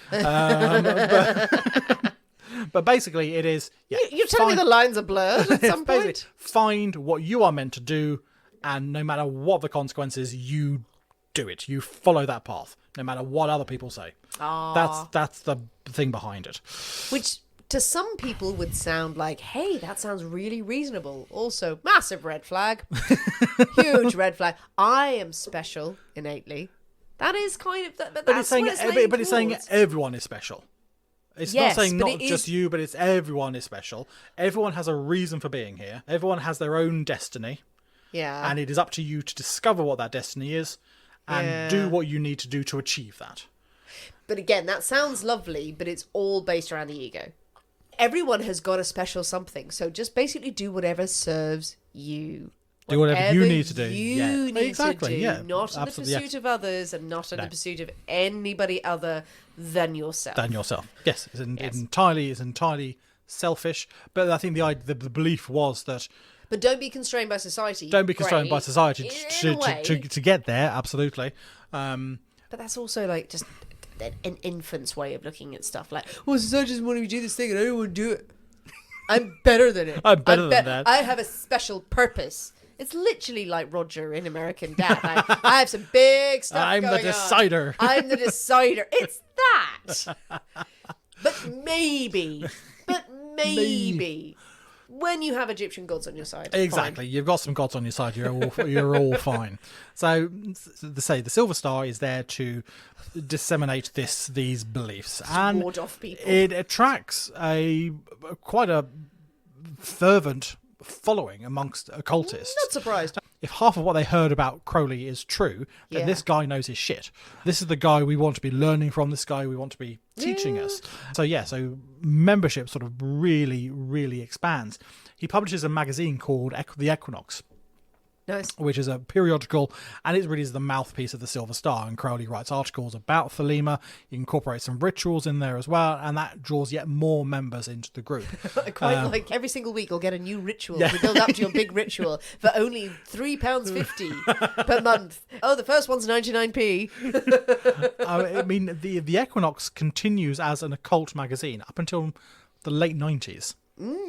Speaker 2: But basically it is
Speaker 1: you're telling me the lines are blurred at some point.
Speaker 2: Find what you are meant to do, and no matter what the consequences, you do it. You follow that path, no matter what other people say. That's the thing behind it.
Speaker 1: Which to some people would sound like, hey, that sounds really reasonable. Also, massive red flag. Huge red flag. I am special innately. That is kind of... But it's saying
Speaker 2: everyone is special. It's
Speaker 1: Yes,
Speaker 2: not saying
Speaker 1: but
Speaker 2: not just you, but it's everyone is special. Everyone has a reason for being here. Everyone has their own destiny.
Speaker 1: Yeah.
Speaker 2: And it is up to you to discover what that destiny is and do what you need to do to achieve that.
Speaker 1: But again, that sounds lovely, but it's all based around the ego. Everyone has got a special something, so just basically do whatever serves you.
Speaker 2: Do whatever you need to do.
Speaker 1: You need to do, not in the
Speaker 2: Absolutely,
Speaker 1: pursuit of others and not in the pursuit of anybody other than yourself.
Speaker 2: Yes, it's entirely selfish. But I think the belief was that.
Speaker 1: But don't be constrained by society.
Speaker 2: Don't be constrained by society to get there. Absolutely.
Speaker 1: But that's also like just an infant's way of looking at stuff. Like, well, society doesn't want me to do this thing, and I don't want to do it. I'm better than it.
Speaker 2: I'm better than that.
Speaker 1: I have a special purpose. It's literally like Roger in American Dad. I have some big stuff
Speaker 2: I'm
Speaker 1: going
Speaker 2: the decider.
Speaker 1: on. I'm the decider. It's that. But maybe, when you have Egyptian gods on your side.
Speaker 2: Exactly. Fine. You've got some gods on your side. You're all fine. So, the Silver Star is there to disseminate these beliefs. And
Speaker 1: ward off people.
Speaker 2: It attracts quite a fervent following amongst occultists.
Speaker 1: Not surprised.
Speaker 2: If half of what they heard about Crowley is true, then this guy knows his shit. This is the guy we want to be learning from, this guy we want to be teaching us. So membership sort of really, really expands. He publishes a magazine called The Equinox.
Speaker 1: Nice.
Speaker 2: Which is a periodical, and it really is the mouthpiece of the Silver Star. And Crowley writes articles about Thelema. He incorporates some rituals in there as well, and that draws yet more members into the group.
Speaker 1: Quite like every single week, you'll get a new ritual to build up to your big ritual for only £3.50 per month. Oh, the first one's 99p.
Speaker 2: I mean, the Equinox continues as an occult magazine up until the late 90s.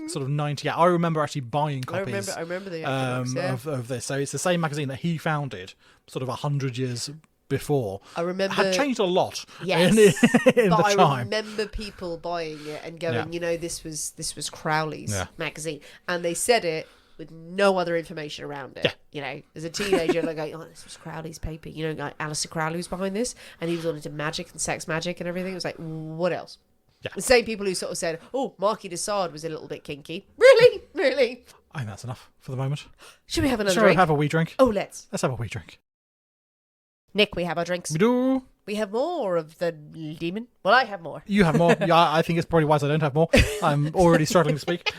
Speaker 2: Sort of 90. I remember actually buying copies.
Speaker 1: I remember the Equinox,
Speaker 2: of this. So it's the same magazine that he founded, sort of 100 years before.
Speaker 1: I remember
Speaker 2: had changed a lot.
Speaker 1: Yes,
Speaker 2: in
Speaker 1: but
Speaker 2: the time.
Speaker 1: I remember people buying it and going, this was Crowley's magazine, and they said it with no other information around it. As a teenager, like, this was Crowley's paper. Like Aleister Crowley was behind this, and he was all into magic and sex magic and everything. It was like, what else? Yeah. The same people who sort of said, Marquis de Sade was a little bit kinky. Really?
Speaker 2: I think that's enough for the moment.
Speaker 1: Should we have another
Speaker 2: drink?
Speaker 1: drink?
Speaker 2: Have a wee drink?
Speaker 1: Oh, let's.
Speaker 2: Let's have a wee drink.
Speaker 1: Nick, we have our drinks.
Speaker 2: We do.
Speaker 1: We have more of the demon. Well, I have more.
Speaker 2: You have more. Yeah, I think it's probably wise I don't have more. I'm already struggling to speak.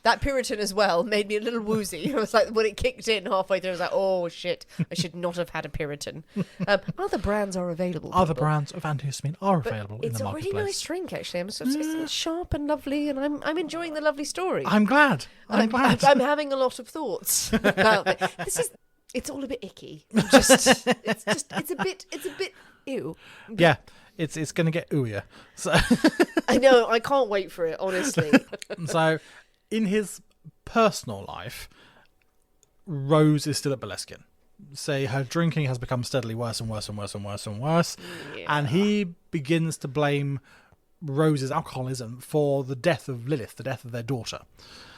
Speaker 1: That Puritan as well made me a little woozy. I was like, when it kicked in halfway through, I was like, oh shit, I should not have had a Puritan. Other brands are available.
Speaker 2: Other brands of antihistamine are available in the marketplace.
Speaker 1: It's a really nice drink, actually. It's sharp and lovely, and I'm enjoying the lovely story.
Speaker 2: I'm glad. I'm glad.
Speaker 1: I'm having a lot of thoughts about it. It's all a bit icky. It's a bit ew.
Speaker 2: Yeah, it's going to get ooier. So
Speaker 1: I know. I can't wait for it, honestly.
Speaker 2: So, in his personal life, Rose is still at Boleskine. Say her drinking has become steadily worse and worse and worse and worse and worse, and he begins to blame Rose's alcoholism for the death of Lilith, the death of their daughter.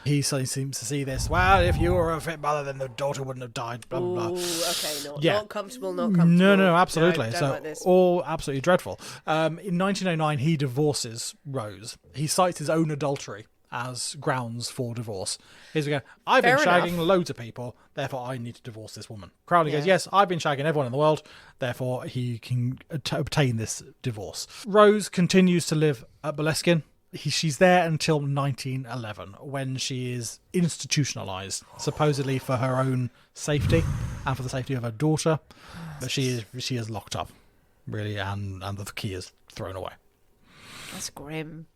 Speaker 2: He seems to see this, well, if you were a fit mother, then the daughter wouldn't have died, blah, blah, blah.
Speaker 1: Okay, not comfortable, not comfortable.
Speaker 2: No, absolutely.
Speaker 1: No,
Speaker 2: so,
Speaker 1: like this.
Speaker 2: All absolutely dreadful. In 1909, he divorces Rose. He cites his own adultery as grounds for divorce. He's going, I've been shagging loads of people, therefore I need to divorce this woman. Crowley goes, yes, I've been shagging everyone in the world, therefore he can obtain this divorce. Rose continues to live at Boleskine. She's there until 1911, when she is institutionalized, supposedly for her own safety and for the safety of her daughter. But she is locked up, really, and the key is thrown away.
Speaker 1: That's grim.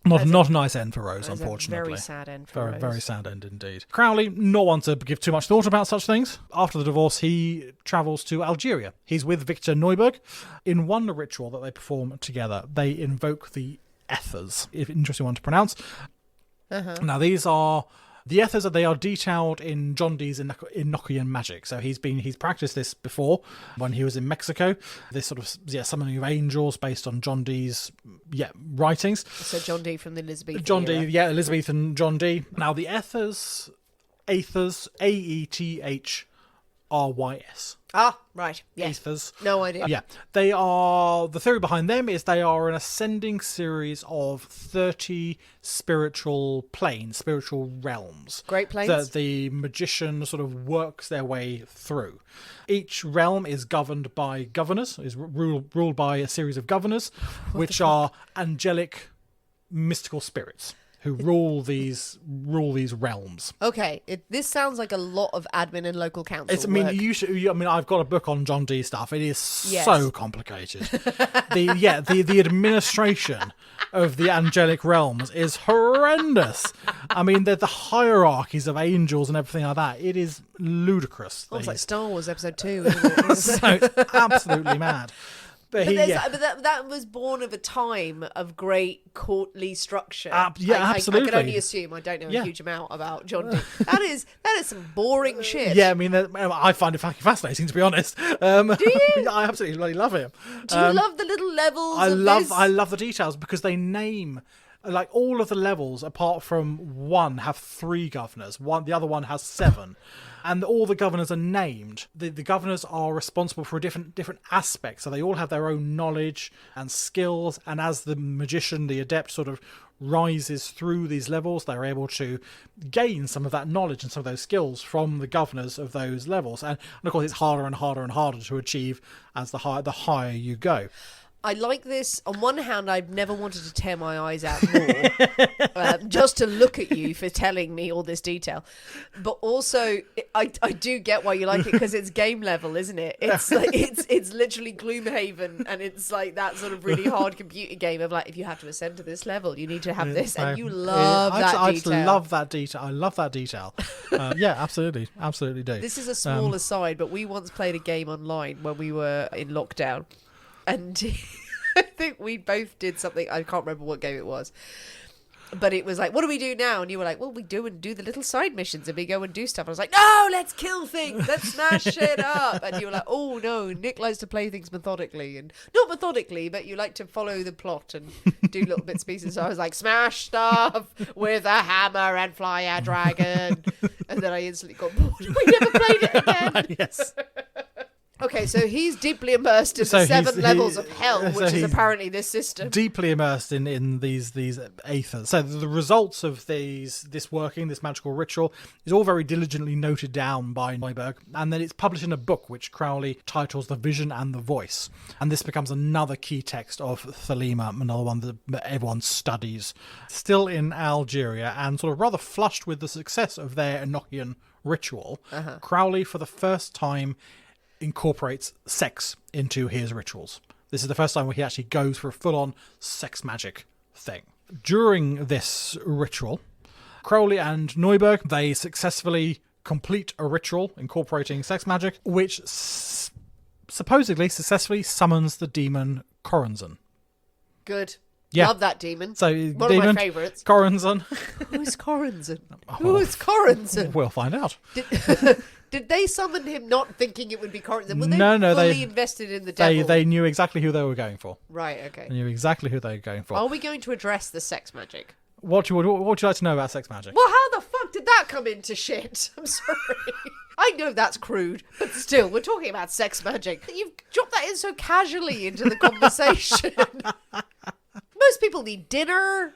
Speaker 2: Not a nice end for Rose, unfortunately.
Speaker 1: Very sad end for Rose.
Speaker 2: Very sad end indeed. Crowley, not one to give too much thought about such things. After the divorce, he travels to Algeria. He's with Victor Neuburg. In one ritual that they perform together, they invoke the ethers. Interesting one to pronounce. Now, these are the ethers. They are detailed in John Dee's Enochian magic. So he's practiced this before when he was in Mexico. This sort of summoning of angels based on John Dee's writings.
Speaker 1: So John Dee from the Elizabethan
Speaker 2: era. Elizabethan John Dee. Now the ethers, Aethers, Aeths,
Speaker 1: Ah, right. Yes.
Speaker 2: Ethers.
Speaker 1: No idea.
Speaker 2: Yeah. They are, the theory behind them is they are an ascending series of 30 spiritual planes, spiritual realms.
Speaker 1: Great planes.
Speaker 2: That the magician sort of works their way through. Each realm is governed by governors, is ruled by a series of governors, which are angelic mystical spirits who rule these realms.
Speaker 1: Okay, this sounds like a lot of admin and local council work.
Speaker 2: I've got a book on John Dee stuff. It is so complicated. The administration of the angelic realms is horrendous. I mean, the hierarchies of angels and everything like that. It is ludicrous.
Speaker 1: It's like Star Wars Episode 2, isn't it?
Speaker 2: So absolutely mad. But
Speaker 1: that was born of a time of great courtly structure.
Speaker 2: Absolutely.
Speaker 1: I can only assume. I don't know a huge amount about John Dee. That is some boring shit.
Speaker 2: Yeah, I mean, I find it fucking fascinating, to be honest. Do
Speaker 1: you?
Speaker 2: I absolutely love it.
Speaker 1: Do you love the little levels?
Speaker 2: I love the details because they name. Like all of the levels, apart from one, have 3 governors. The other one has 7, and all the governors are named. The governors are responsible for different aspects, so they all have their own knowledge and skills. And as the magician, the adept, sort of rises through these levels, they're able to gain some of that knowledge and some of those skills from the governors of those levels. And of course, it's harder and harder and harder to achieve as the higher you go.
Speaker 1: I like this. On one hand, I've never wanted to tear my eyes out more, just to look at you for telling me all this detail. But also, I do get why you like it because it's game level, isn't it? It's like it's literally Gloomhaven, and it's like that sort of really hard computer game of like, if you have to ascend to this level, you need to have this, and you love that detail.
Speaker 2: I just love that detail. I love that detail. Yeah, absolutely do.
Speaker 1: This is a small aside, but we once played a game online when we were in lockdown. And I think we both did something. I can't remember what game it was. But it was like, what do we do now? And you were like, well, we do the little side missions and we go and do stuff. I was like, no, let's kill things. Let's smash shit up. And you were like, oh, no, Nick likes to play things methodically. And not methodically, but you like to follow the plot and do little bits and pieces. So I was like, smash stuff with a hammer and fly a dragon. And then I instantly got bored. We never played it again.
Speaker 2: Yes.
Speaker 1: Okay, so he's deeply immersed in the 7 levels of hell, which is apparently this system.
Speaker 2: Deeply immersed in these aethers. So the results of this magical ritual, is all very diligently noted down by Neuberg, and then it's published in a book which Crowley titles The Vision and the Voice. And this becomes another key text of Thelema, another one that everyone studies. Still in Algeria, and sort of rather flushed with the success of their Enochian ritual, Crowley, for the first time, incorporates sex into his rituals. This is the first time where he actually goes for a full-on sex magic thing. During this ritual, Crowley and Neuberg, they successfully complete a ritual incorporating sex magic, which supposedly successfully summons the demon Coranzon.
Speaker 1: Good.
Speaker 2: Yeah.
Speaker 1: Love that demon.
Speaker 2: So,
Speaker 1: one of my favourites.
Speaker 2: Coranzon.
Speaker 1: Who's Coranzon? Who's Coranzon?
Speaker 2: We'll find out.
Speaker 1: Did they summon him not thinking it would be Coranzon? Were they fully invested in the devil?
Speaker 2: They knew exactly who they were going for.
Speaker 1: Right, okay.
Speaker 2: They knew exactly who they were going for.
Speaker 1: Are we going to address the sex magic?
Speaker 2: What would you like to know about sex magic?
Speaker 1: Well, how the fuck did that come into shit? I'm sorry. I know that's crude, but still, we're talking about sex magic. You've dropped that in so casually into the conversation. Most people need dinner.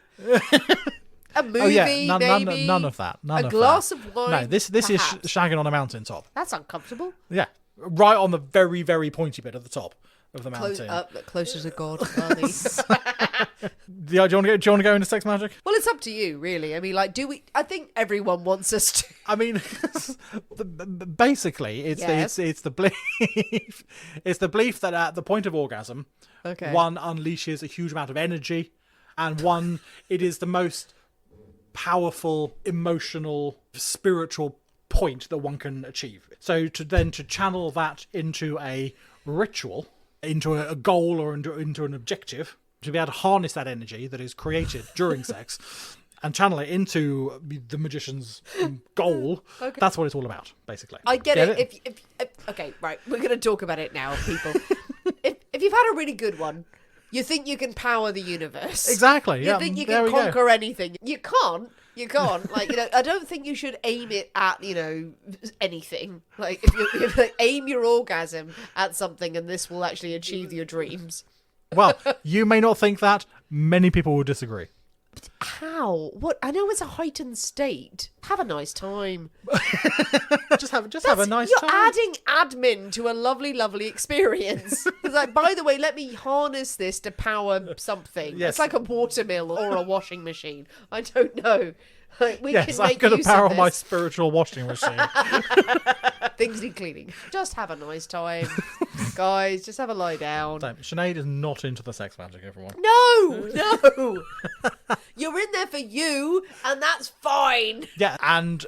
Speaker 1: A movie, maybe.
Speaker 2: None of that.
Speaker 1: A glass of wine.
Speaker 2: No, this is shagging on a mountaintop.
Speaker 1: That's uncomfortable.
Speaker 2: Yeah, right on the very, very pointy bit at the top of the mountain.
Speaker 1: Closer to God, are these?
Speaker 2: Do you want to go into sex magic?
Speaker 1: Well, it's up to you, really. I mean, like, do we? I think everyone wants us to.
Speaker 2: I mean, basically, it's the belief. It's the belief that at the point of orgasm, one unleashes a huge amount of energy, and it is the most powerful, emotional, spiritual point that one can achieve. So to channel that into a ritual, into a goal, or into an objective, to be able to harness that energy that is created during sex and channel it into the magician's goal, that's what it's all about, basically.
Speaker 1: I get it. If okay, right, we're going to talk about it now, people. if you've had a really good one, you think you can power the universe.
Speaker 2: Exactly.
Speaker 1: You think you can conquer anything. You can't. You can't. Like, I don't think you should aim it at, anything. Like, if you aim your orgasm at something and this will actually achieve your dreams.
Speaker 2: Well, you may not think that. Many people will disagree.
Speaker 1: How? What? I know it's a heightened state. Have a nice time.
Speaker 2: just have a nice
Speaker 1: You're
Speaker 2: time.
Speaker 1: adding admin to a lovely, lovely experience. It's like, by the way, let me harness this to power something.
Speaker 2: Yes.
Speaker 1: It's like a watermill or a washing machine. I don't know. Like,
Speaker 2: I'm going to power my spiritual washing machine.
Speaker 1: Things need cleaning. Just have a nice time. Guys, just have a lie down.
Speaker 2: Sinead is not into the sex magic, everyone.
Speaker 1: No. You're in there for you, and that's fine.
Speaker 2: Yeah, and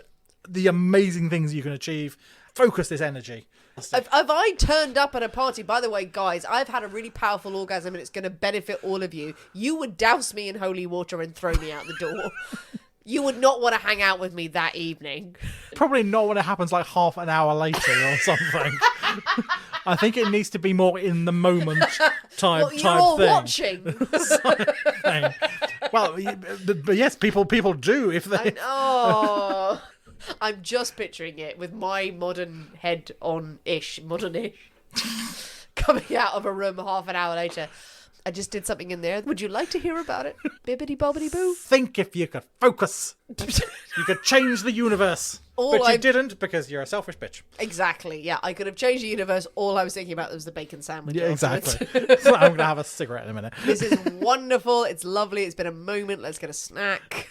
Speaker 2: the amazing things you can achieve. Focus this energy.
Speaker 1: If I turned up at a party, by the way, guys, I've had a really powerful orgasm and it's going to benefit all of you. You would douse me in holy water and throw me out the door. You would not want to hang out with me that evening.
Speaker 2: Probably not when it happens like half an hour later or something. I think it needs to be more in the moment type
Speaker 1: You're all
Speaker 2: thing.
Speaker 1: watching.
Speaker 2: Thing. Well, but yes, people do if they.
Speaker 1: I'm just picturing it with my modern head on-ish, modern-ish, coming out of a room half an hour later. I just did something in there. Would you like to hear about it? Bibbidi bobbidi boo.
Speaker 2: Think if you could focus, you could change the universe. You didn't because you're a selfish bitch.
Speaker 1: Exactly. Yeah, I could have changed the universe. All I was thinking about was the bacon sandwich.
Speaker 2: Yeah, exactly. So I'm going to have a cigarette in a minute.
Speaker 1: This is wonderful. It's lovely. It's been a moment. Let's get a snack.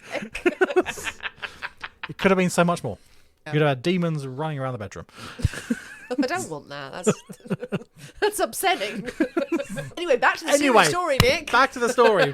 Speaker 2: It could have been so much more. You could have had demons running around the bedroom.
Speaker 1: I don't want that. That's upsetting. Anyway, back to the story, Nick.
Speaker 2: Back to the story.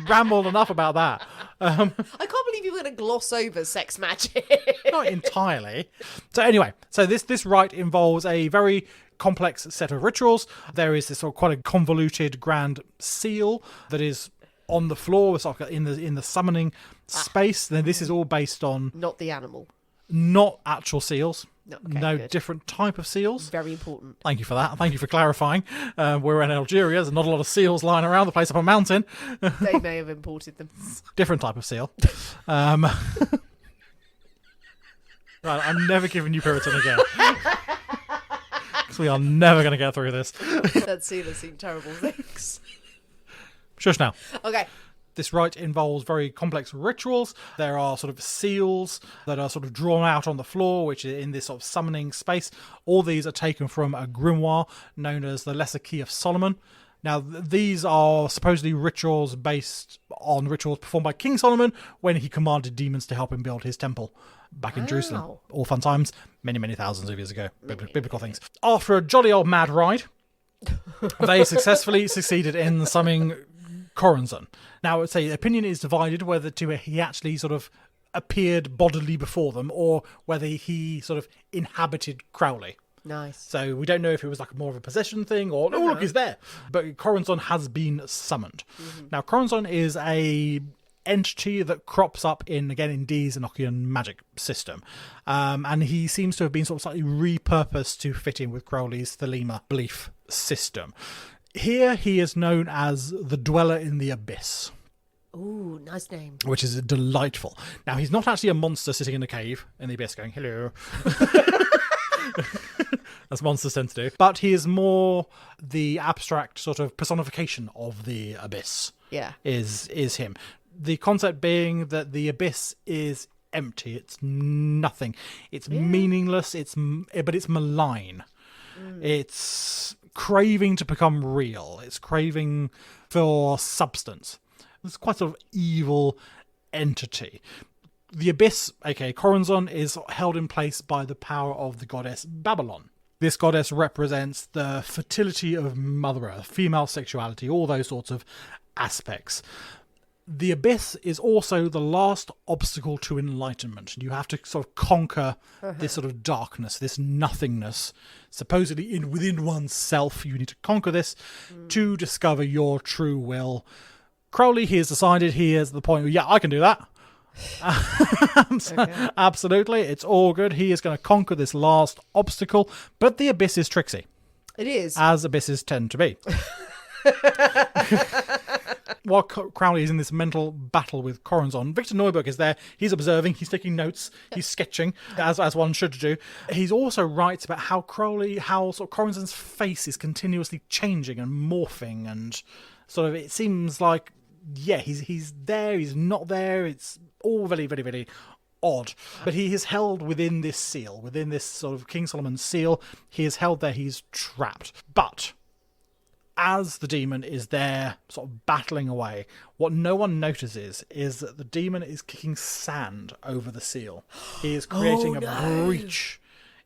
Speaker 2: Rambled enough about that.
Speaker 1: I can't believe you were going to gloss over sex magic.
Speaker 2: Not entirely. So anyway, this rite involves a very complex set of rituals. There is this sort of quite a convoluted grand seal that is on the floor, sort of in the summoning space. Then this is all based on
Speaker 1: not the animal,
Speaker 2: not actual seals.
Speaker 1: No, good.
Speaker 2: Different type of seals.
Speaker 1: Very important.
Speaker 2: Thank you for that. Thank you for clarifying. We're in Algeria. There's not a lot of seals lying around the place up a mountain.
Speaker 1: They may have imported them.
Speaker 2: Different type of seal. Right, I'm never giving you Puritan again. Because we are never going to get through this.
Speaker 1: That seal has seen terrible things.
Speaker 2: Shush now.
Speaker 1: Okay.
Speaker 2: This rite involves very complex rituals. There are sort of seals that are sort of drawn out on the floor, which is in this sort of summoning space. All these are taken from a grimoire known as the Lesser Key of Solomon. Now, these are supposedly rituals based on rituals performed by King Solomon when he commanded demons to help him build his temple back in Jerusalem. All fun times, many, many thousands of years ago. Biblical things. After a jolly old mad ride, they successfully succeeded in summoning Corazon. Now, I would say the opinion is divided whether he actually sort of appeared bodily before them or whether he sort of inhabited Crowley.
Speaker 1: Nice.
Speaker 2: So we don't know if it was like more of a possession thing or, look, he's there. But Corazon has been summoned. Mm-hmm. Now, Corazon is a entity that crops up in Dee's Enochian magic system. And he seems to have been sort of slightly repurposed to fit in with Crowley's Thelema belief system. Here he is known as the Dweller in the Abyss.
Speaker 1: Ooh, nice name.
Speaker 2: Which is delightful. Now, he's not actually a monster sitting in a cave in the abyss going, hello. As monsters tend to do. But he is more the abstract sort of personification of the abyss.
Speaker 1: Yeah.
Speaker 2: Is him. The concept being that the abyss is empty. It's nothing. It's meaningless. But it's malign. It's craving to become real. It's craving for substance. It's quite sort of evil entity. The abyss, aka Corazon, is held in place by the power of the goddess Babylon. This goddess represents the fertility of Mother Earth, female sexuality, all those sorts of aspects. The abyss is also the last obstacle to enlightenment. You have to sort of conquer this sort of darkness, this nothingness. Supposedly within oneself, you need to conquer this to discover your true will. Crowley, he has decided he is at the point where, I can do that. Absolutely, it's all good. He is going to conquer this last obstacle, but the abyss is tricksy.
Speaker 1: It is.
Speaker 2: As abysses tend to be. While Crowley is in this mental battle with Corazon, Victor Neuburg is there. He's observing, he's taking notes, he's sketching, as one should do. He's also writes about how sort of Corazon's face is continuously changing and morphing, and sort of it seems like, yeah, he's there, he's not there. It's all very, very, very odd. But he is held within this seal, within this sort of King Solomon's seal. He is held there, he's trapped. But as the demon is there sort of battling away, what no one notices is that the demon is kicking sand over the seal. He is creating a breach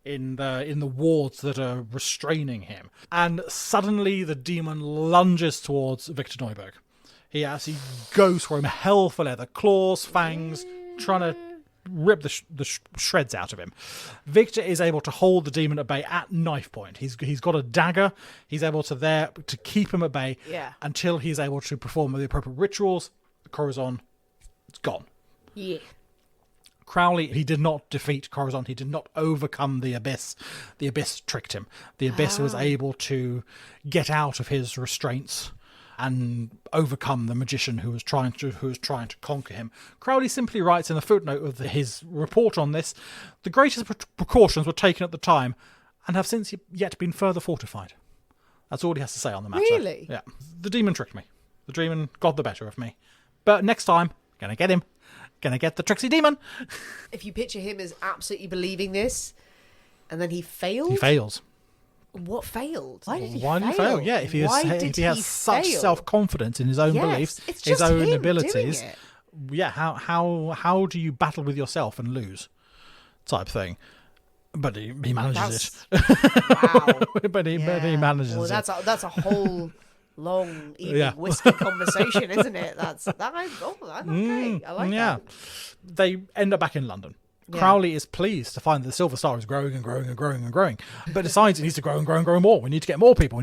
Speaker 2: in the wards that are restraining him. And suddenly the demon lunges towards Victor Neuburg. He actually goes for him, hell for leather, claws, fangs, trying to rip the shreds out of him. Victor is able to hold the demon at bay at knife point. He's got a dagger. He's able to keep him at bay until he's able to perform the appropriate rituals. Corazon, it's gone.
Speaker 1: Yeah.
Speaker 2: Crowley, he did not defeat Corazon. He did not overcome the Abyss. The Abyss tricked him. The Abyss was able to get out of his restraints and overcome the magician who was trying to conquer him. Crowley simply writes in the footnote of his report on this, the greatest precautions were taken at the time and have since yet been further fortified. That's all he has to say on the matter.
Speaker 1: Really?
Speaker 2: Yeah. The demon tricked me. The demon got the better of me. But next time, gonna get him. Gonna get the tricksy demon.
Speaker 1: If you picture him as absolutely believing this, and then he failed?
Speaker 2: He fails.
Speaker 1: What failed? Why did he
Speaker 2: fail? Yeah, if he has such self-confidence in his own beliefs, his own abilities, how do you battle with yourself and lose? Type thing. But he manages it.
Speaker 1: Wow.
Speaker 2: but he manages it.
Speaker 1: That's a whole long evening whiskey conversation, isn't it? That's okay. I like that.
Speaker 2: They end up back in London. Yeah. Crowley is pleased to find that the Silver Star is growing and growing and growing and growing, but decides it needs to grow and grow and grow more. We need to get more people.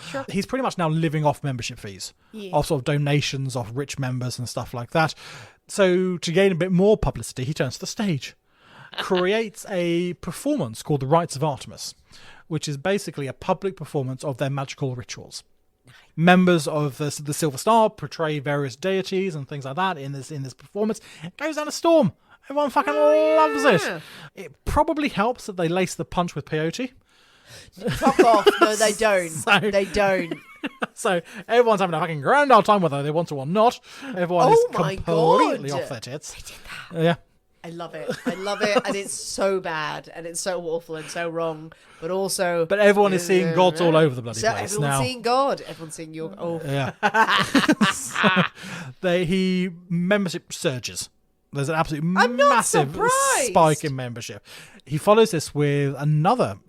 Speaker 2: Sure. He's pretty much now living off membership fees, off sort of donations off rich members and stuff like that. So to gain a bit more publicity, he turns to the stage, creates a performance called the Rites of Artemis, which is basically a public performance of their magical rituals. Members of the Silver Star portray various deities and things like that in this performance. It goes down a storm. Everyone fucking loves it. It probably helps that they lace the punch with peyote.
Speaker 1: Fuck off. No, they don't. They don't.
Speaker 2: So everyone's having a fucking grand old time whether they want to or not. Everyone is completely off their tits.
Speaker 1: They did that.
Speaker 2: Yeah.
Speaker 1: I love it. And it's so bad, and it's so awful and so wrong, but also...
Speaker 2: But everyone is seeing gods all over the bloody place
Speaker 1: everyone's
Speaker 2: now.
Speaker 1: Seeing God. Everyone's seeing your... Oh.
Speaker 2: Yeah. Membership surges. There's an absolute massive spike in membership. He follows this with another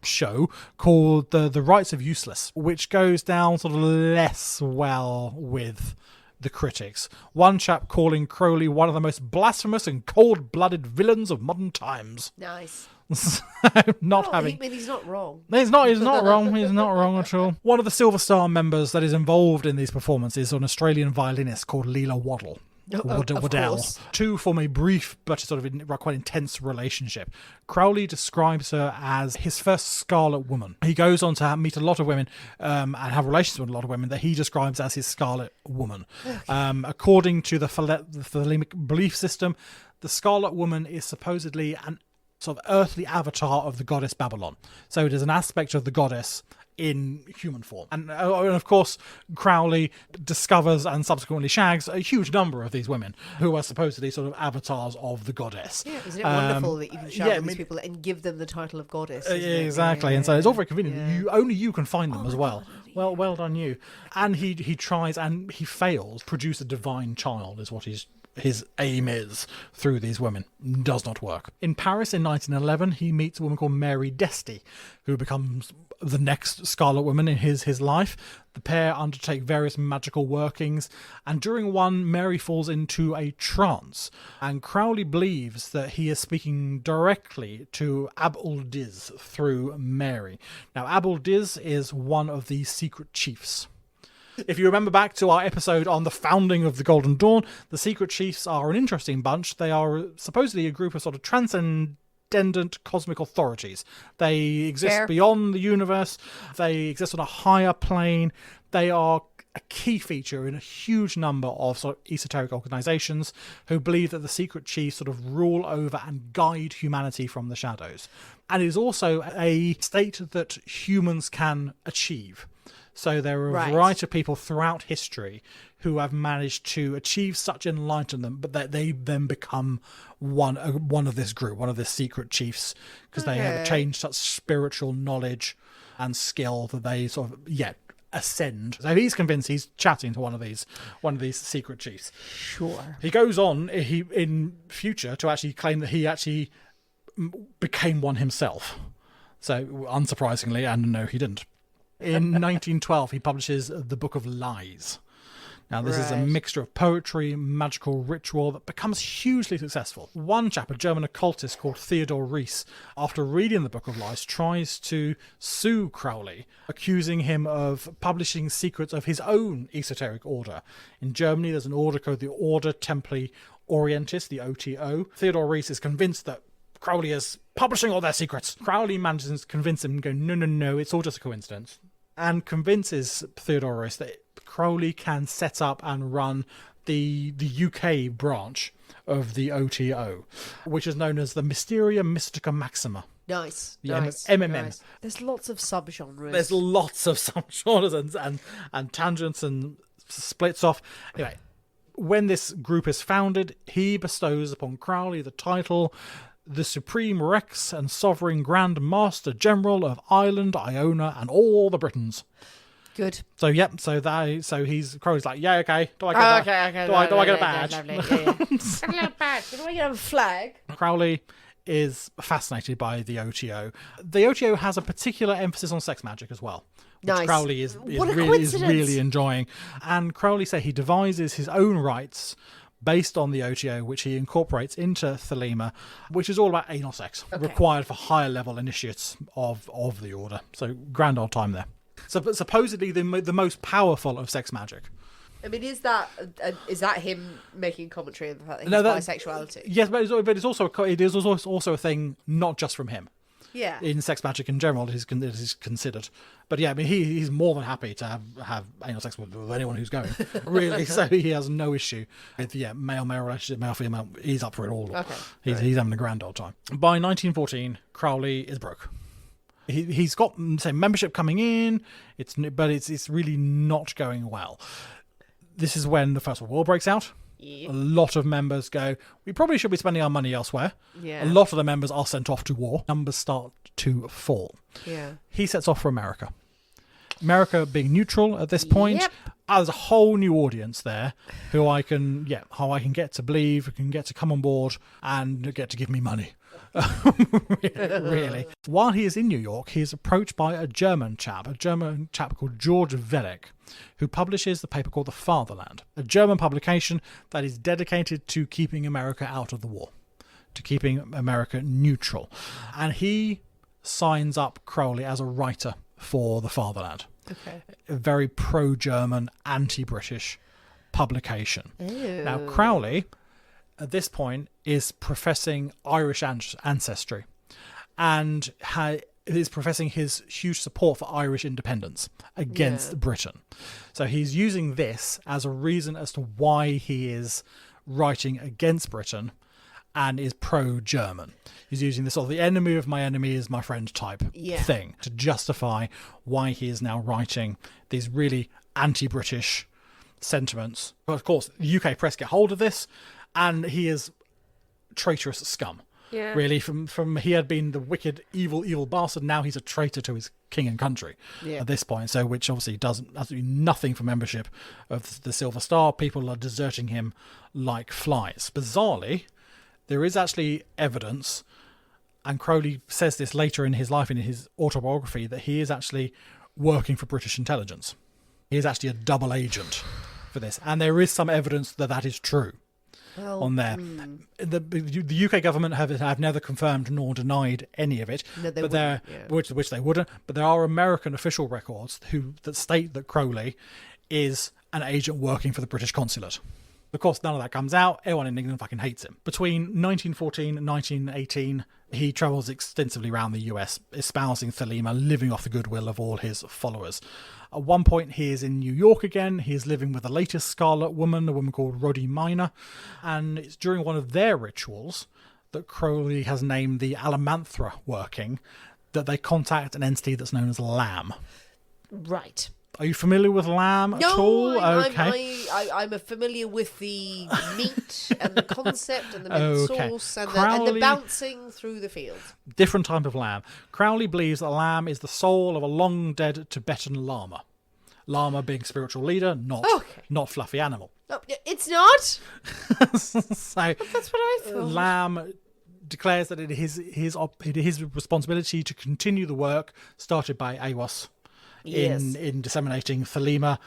Speaker 2: show called the Rites of Useless, which goes down sort of less well with the critics. One chap calling Crowley one of the most blasphemous and cold-blooded villains of modern times.
Speaker 1: Nice.
Speaker 2: He's not wrong.
Speaker 1: He's not wrong.
Speaker 2: He's not wrong at all. One of the Silver Star members that is involved in these performances is an Australian violinist called Leela Waddell. Waddell. Two form a brief but sort of quite intense relationship. Crowley describes her as his first Scarlet Woman. He goes on to meet a lot of women and have relations with a lot of women that he describes as his Scarlet Woman. Okay. According to the Thelemic belief system, the Scarlet Woman is supposedly an sort of earthly avatar of the goddess Babylon. So it is an aspect of the goddess in human form. And of course, Crowley discovers and subsequently shags a huge number of these women who are supposedly sort of avatars of the goddess.
Speaker 1: Yeah, isn't it wonderful that you can shag these people and give them the title of goddess?
Speaker 2: Exactly. And so it's all very convenient. Yeah. Only you can find them as well. God. Well done you. And he tries and he fails. Produce a divine child is what his aim is through these women. Does not work. In Paris in 1911, he meets a woman called Mary Desty, who becomes the next Scarlet Woman in his life. The pair undertake various magical workings, and during one, Mary falls into a trance, and Crowley believes that he is speaking directly to Ab-ul-Diz through Mary. Now, Ab-ul-Diz is one of the secret chiefs. If you remember back to our episode on the founding of the Golden Dawn, the Secret Chiefs are an interesting bunch. They are supposedly a group of sort of transcendent cosmic authorities. They exist beyond the universe. They exist on a higher plane. They are a key feature in a huge number of sort of esoteric organizations who believe that the secret chiefs sort of rule over and guide humanity from the shadows. And it is also a state that humans can achieve. So there are a variety of people throughout history who have managed to achieve such enlightenment, but that they then become one of this group, one of the secret chiefs, because they have attained such spiritual knowledge and skill that they sort of ascend. So he's convinced he's chatting to one of these secret chiefs.
Speaker 1: Sure.
Speaker 2: He goes on in future to actually claim that he actually became one himself. So unsurprisingly, and no, he didn't. In 1912, he publishes the Book of Lies. Now, this is a mixture of poetry, magical ritual that becomes hugely successful. One chap, a German occultist called Theodor.Ries, after reading the Book of Lies, tries to sue Crowley, accusing him of publishing secrets of his own esoteric order. In Germany, there's an order called the Order Templi Orientis, the OTO. Theodor.Ries is convinced that Crowley is publishing all their secrets. Crowley manages to convince him and go, no, it's all just a coincidence. And convinces Theodor.Ries that Crowley can set up and run the UK branch of the OTO, which is known as the Mysteria Mystica Maxima.
Speaker 1: Nice.
Speaker 2: MMM.
Speaker 1: Nice. There's lots of subgenres.
Speaker 2: There's lots of subgenres and tangents and splits off. Anyway, when this group is founded, he bestows upon Crowley the title the Supreme Rex and Sovereign Grand Master General of Ireland, Iona, and all the Britons.
Speaker 1: Good.
Speaker 2: So Crowley's like, yeah, okay. Do I get that?
Speaker 1: Okay.
Speaker 2: Do I get a badge?
Speaker 1: Lovely. Yeah. A little badge. Do I get a flag?
Speaker 2: Crowley is fascinated by the OTO. The OTO has a particular emphasis on sex magic as well, which Crowley is really enjoying. And Crowley said he devises his own rites based on the OTO, which he incorporates into Thelema, which is all about anal sex, required for higher level initiates of the order. So grand old time there. So, but supposedly the most powerful of sex magic.
Speaker 1: I mean, is that him making commentary on the fact that he's bisexuality? Yes,
Speaker 2: but it is also a thing not just from him.
Speaker 1: Yeah.
Speaker 2: In sex magic in general, it is considered. But yeah, I mean, he's more than happy to have anal sex with anyone who's going, really. So he has no issue with male relationship, male female. He's up for it all.
Speaker 1: Okay.
Speaker 2: He's having a grand old time. By 1914, Crowley is broke. He's got membership coming in, but it's really not going well. This is when the First World War breaks out.
Speaker 1: Yep.
Speaker 2: A lot of members go, we probably should be spending our money elsewhere.
Speaker 1: Yeah.
Speaker 2: A lot of the members are sent off to war. Numbers start to fall.
Speaker 1: Yeah.
Speaker 2: He sets off for America. America being neutral at this point.
Speaker 1: Yep.
Speaker 2: There's a whole new audience there who I can get to believe, can get to come on board and get to give me money. Really. While he is in New York, he is approached by a German chap called George Velek, who publishes the paper called The Fatherland, a German publication that is dedicated to keeping America out of the war, to keeping America neutral. And he signs up Crowley as a writer for The Fatherland.
Speaker 1: Okay.
Speaker 2: A very pro-German, anti-British publication.
Speaker 1: Ew.
Speaker 2: Now, Crowley, at this point, is professing Irish ancestry and is professing his huge support for Irish independence against Britain. So he's using this as a reason as to why he is writing against Britain and is pro-German. He's using this the enemy of my enemy is my friend type thing to justify why he is now writing these really anti-British sentiments. But of course, the UK press get hold of this, and he is traitorous scum.
Speaker 1: Yeah.
Speaker 2: Really, from he had been the wicked, evil bastard. Now he's a traitor to his king and country at this point. So, which obviously does absolutely nothing for membership of the Silver Star. People are deserting him like flies. Bizarrely, there is actually evidence, and Crowley says this later in his life, in his autobiography, that he is actually working for British intelligence. He is actually a double agent for this, and there is some evidence that is true. On there. The UK government have never confirmed nor denied any of it, which they wouldn't. But there are American official records that state that Crowley is an agent working for the British consulate. Of course, none of that comes out. Everyone in England fucking hates him. Between 1914 and 1918, he travels extensively around the US, espousing Thelema, living off the goodwill of all his followers. At one point, he is in New York again. He is living with the latest Scarlet Woman, a woman called Roddy Minor. And it's during one of their rituals that Crowley has named the Alamanthra working, that they contact an entity that's known as Lamb.
Speaker 1: Right.
Speaker 2: Are you familiar with Lamb at all?
Speaker 1: Okay. I'm familiar with the meat and the concept and the mint sauce and the bouncing through the field.
Speaker 2: Different type of lamb. Crowley believes that Lamb is the soul of a long-dead Tibetan lama. Lama being spiritual leader, not fluffy animal.
Speaker 1: No, it's not.
Speaker 2: So
Speaker 1: but that's what I thought.
Speaker 2: Lamb declares that it is his responsibility to continue the work started by Aiwass. In disseminating Thelema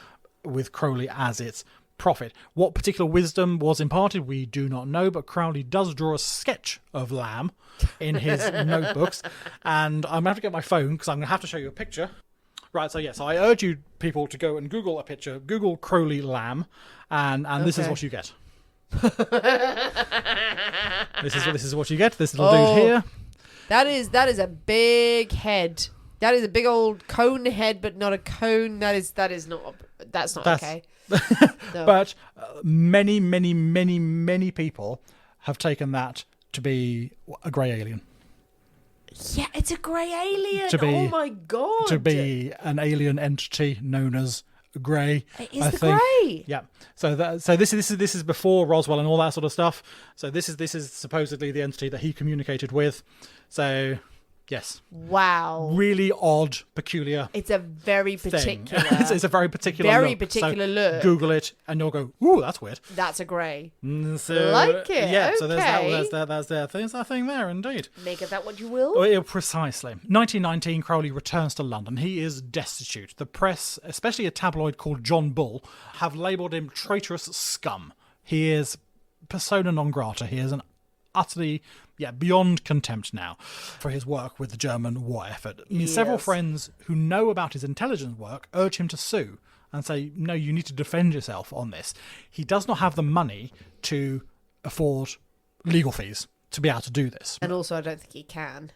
Speaker 2: with Crowley as its prophet. What particular wisdom was imparted, we do not know, but Crowley does draw a sketch of Lamb in his notebooks. And I'm going to have to get my phone because I'm going to have to show you a picture. Right, so I urge you people to go and Google a picture. Google Crowley Lamb, and this is what you get. This is what you get. This little dude here.
Speaker 1: That is a big head. That is a big old cone head, but not a cone. That's not okay. No.
Speaker 2: But many people have taken that to be a grey alien.
Speaker 1: Yeah, it's a grey alien. Oh my god!
Speaker 2: To be an alien entity known as grey.
Speaker 1: It is grey.
Speaker 2: Yeah. So this is before Roswell and all that sort of stuff. So this is supposedly the entity that he communicated with. So. Yes.
Speaker 1: Wow.
Speaker 2: Really odd, peculiar.
Speaker 1: It's a very particular.
Speaker 2: It's a very particular
Speaker 1: look.
Speaker 2: Google it, and you'll go, "Ooh, that's weird."
Speaker 1: That's a grey.
Speaker 2: So,
Speaker 1: like it.
Speaker 2: Yeah.
Speaker 1: Okay.
Speaker 2: So there's that thing there, indeed.
Speaker 1: Make of that what you will.
Speaker 2: Oh, yeah, precisely. 1919, Crowley returns to London. He is destitute. The press, especially a tabloid called John Bull, have labelled him traitorous scum. He is persona non grata. He is an utterly beyond contempt now for his work with the German war effort. Several friends who know about his intelligence work urge him to sue and say, no, you need to defend yourself on this. He does not have the money to afford legal fees to be able to do this.
Speaker 1: And also, I don't think he can.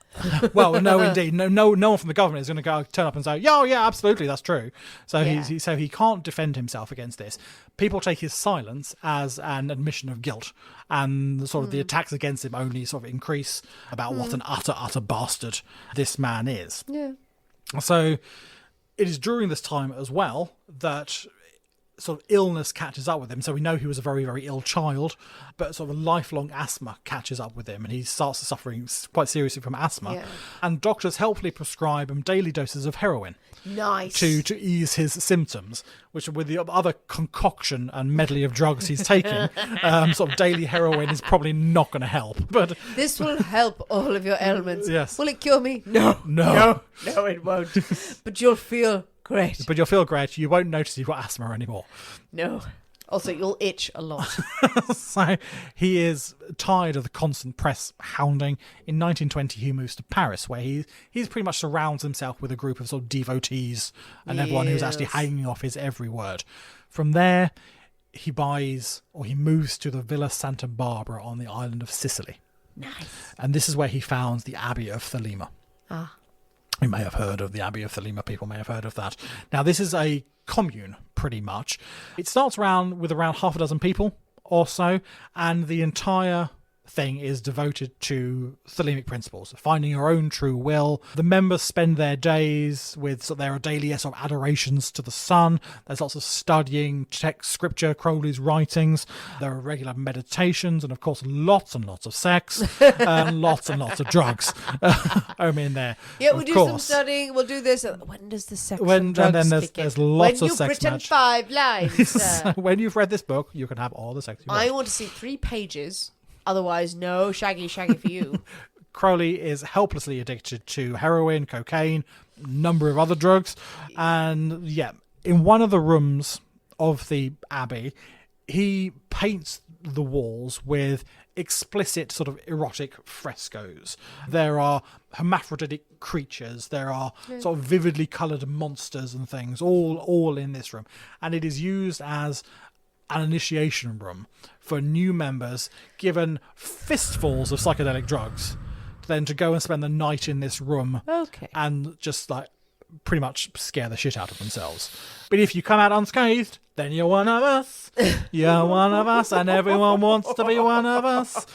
Speaker 2: Well, no, indeed. No one from the government is going to turn up and say, yeah, absolutely, that's true. So he can't defend himself against this. People take his silence as an admission of guilt, and sort of the attacks against him only sort of increase about what an utter bastard this man is.
Speaker 1: Yeah.
Speaker 2: So it is during this time as well that sort of illness catches up with him. So we know he was a very, very ill child, but sort of lifelong asthma catches up with him, and he starts suffering quite seriously from asthma. Yeah. And doctors helpfully prescribe him daily doses of heroin.
Speaker 1: Nice.
Speaker 2: To ease his symptoms, which with the other concoction and medley of drugs he's taking, sort of daily heroin is probably not going to help. But
Speaker 1: this will help all of your ailments.
Speaker 2: Yes.
Speaker 1: Will it cure me? No, it won't. But you'll feel great.
Speaker 2: But you'll feel great. You won't notice you've got asthma anymore.
Speaker 1: No. Also, you'll itch a lot.
Speaker 2: So he is tired of the constant press hounding. In 1920, he moves to Paris, where he's pretty much surrounds himself with a group of sort of devotees and everyone who's actually hanging off his every word. From there, he moves to the Villa Santa Barbara on the island of Sicily.
Speaker 1: Nice.
Speaker 2: And this is where he founds the Abbey of Thelema.
Speaker 1: Ah.
Speaker 2: You may have heard of the Abbey of Thelema. People may have heard of that. Now, this is a commune, pretty much. It starts with around half a dozen people or so, and the entire thing is devoted to Thelemic principles, finding your own true will. The members spend their days with their daily sort of adorations to the sun. There's lots of studying text, scripture, Crowley's writings. There are regular meditations, and of course lots and lots of sex, and lots of drugs. In there.
Speaker 1: Yeah, we'll do some studying. We'll do this. When does the sex and drugs
Speaker 2: and then there's lots of sex.
Speaker 1: When you've written 5 lines.
Speaker 2: When you've read this book, you can have all the sex you want.
Speaker 1: I want to see 3 pages. Otherwise, no shaggy for you.
Speaker 2: Crowley is helplessly addicted to heroin, cocaine, a number of other drugs. And in one of the rooms of the Abbey, he paints the walls with explicit sort of erotic frescoes. There are hermaphroditic creatures. There are sort of vividly coloured monsters and things all in this room. And it is used as an initiation room for new members given fistfuls of psychedelic drugs, then to go and spend the night in this room and just pretty much scare the shit out of themselves. But if you come out unscathed, then you're one of us. You're one of us, and everyone wants to be one of us.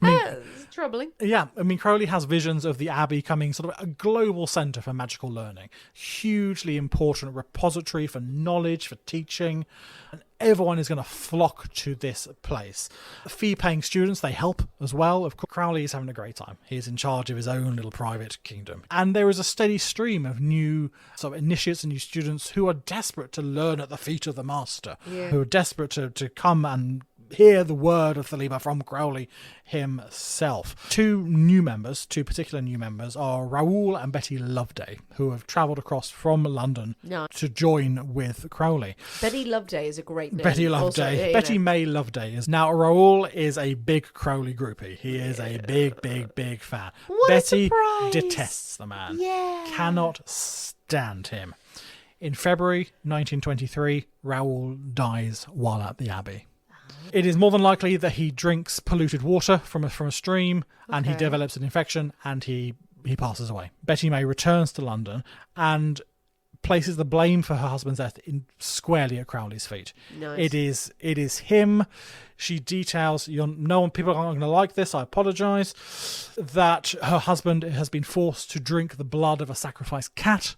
Speaker 1: It's troubling.
Speaker 2: Yeah, I mean, Crowley has visions of the Abbey coming sort of a global centre for magical learning. Hugely important repository for knowledge, for teaching. And everyone is going to flock to this place. Fee-paying students, they help as well. Of course, Crowley is having a great time. He is in charge of his own little private kingdom. And there is a steady stream of new sort of initiates and new students who are desperate to learn at the feet of the master, who are desperate to come and hear the word of Thelema from Crowley himself. Two particular new members are Raoul and Betty Loveday, who have travelled across from London to join with Crowley.
Speaker 1: Betty Loveday is a great name.
Speaker 2: Betty Loveday. Also, Betty May Loveday is. Now, Raoul is a big Crowley groupie. He is a big fan.
Speaker 1: What
Speaker 2: Betty
Speaker 1: a surprise.
Speaker 2: detests the man.
Speaker 1: Yeah.
Speaker 2: Cannot stand him. In February 1923, Raoul dies while at the Abbey. It is more than likely that he drinks polluted water from a stream, and he develops an infection, and he passes away. Betty May returns to London and places the blame for her husband's death squarely at Crowley's feet.
Speaker 1: Nice.
Speaker 2: It is him. She details, people aren't going to like this, I apologise, that her husband has been forced to drink the blood of a sacrificed cat.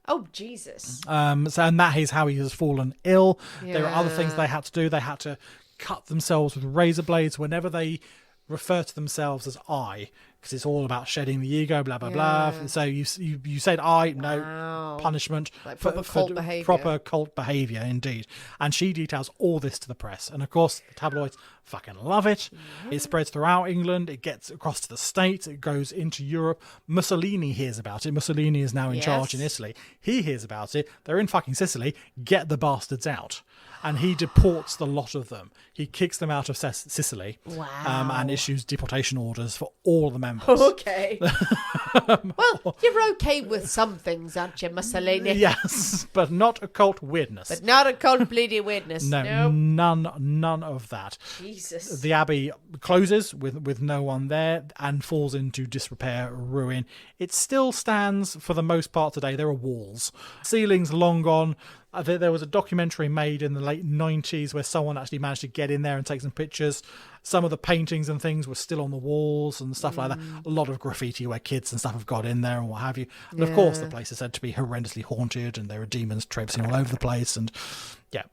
Speaker 1: Oh, Jesus.
Speaker 2: And that is how he has fallen ill. Yeah. There are other things they had to do. They had to cut themselves with razor blades whenever they refer to themselves as I, because it's all about shedding the ego, blah blah blah. So you said I, no punishment,
Speaker 1: like proper cult behaviour.
Speaker 2: Proper cult behaviour indeed. And she details all this to the press, and of course the tabloids fucking love it. It spreads throughout England. It gets across to the States. It goes into Europe. Mussolini hears about it. Mussolini is now in charge in Italy. He hears about it. They're in fucking Sicily. Get the bastards out. And he deports the lot of them. He kicks them out of Sicily.
Speaker 1: Wow.
Speaker 2: And issues deportation orders for all the members.
Speaker 1: Okay. Well, you're okay with some things, aren't you, Mussolini?
Speaker 2: Yes, but not occult weirdness.
Speaker 1: But not occult bleeding weirdness.
Speaker 2: No, none of that.
Speaker 1: Jesus.
Speaker 2: The Abbey closes with no one there and falls into disrepair, ruin. It still stands for the most part today. There are walls. Ceilings long gone. There was a documentary made in the late 90s where someone actually managed to get in there and take some pictures. Some of the paintings and things were still on the walls and stuff like that. A lot of graffiti where kids and stuff have got in there and what have you. And of course the place is said to be horrendously haunted and there are demons traipsing all over the place. And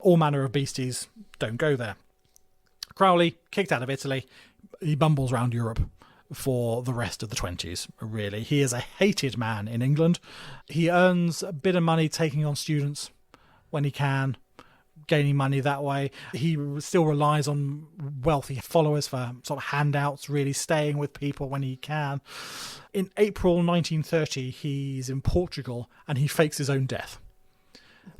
Speaker 2: all manner of beasties. Don't go there. Crowley, kicked out of Italy. He bumbles around Europe for the rest of the 20s, really. He is a hated man in England. He earns a bit of money taking on students when he can, gaining money that way. He still relies on wealthy followers for sort of handouts, really staying with people when he can. In April 1930, he's in Portugal and he fakes his own death.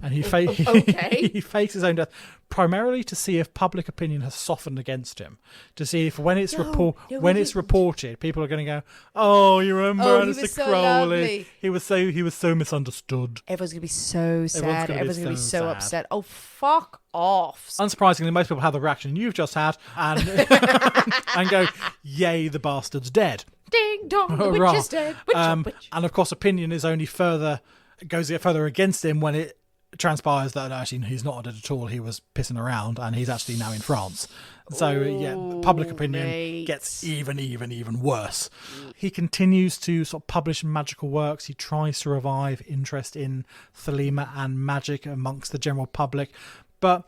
Speaker 2: And he fakes his own death primarily to see if public opinion has softened against him, to see if when it's reported, people are going to go, "Oh, you remember Aleister Crowley? He was so misunderstood."
Speaker 1: Everyone's going to be so sad. Everyone's going to be so upset. Oh, fuck off!
Speaker 2: Unsurprisingly, most people have the reaction you've just had and and go, "Yay, the bastard's dead!
Speaker 1: Ding dong, the witch is dead." Witch.
Speaker 2: And of course, opinion is only goes further against him when it transpires that actually he's not dead at all. He was pissing around and he's actually now in France. So public opinion gets even worse. He continues to sort of publish magical works. He tries to revive interest in Thelema and magic amongst the general public, but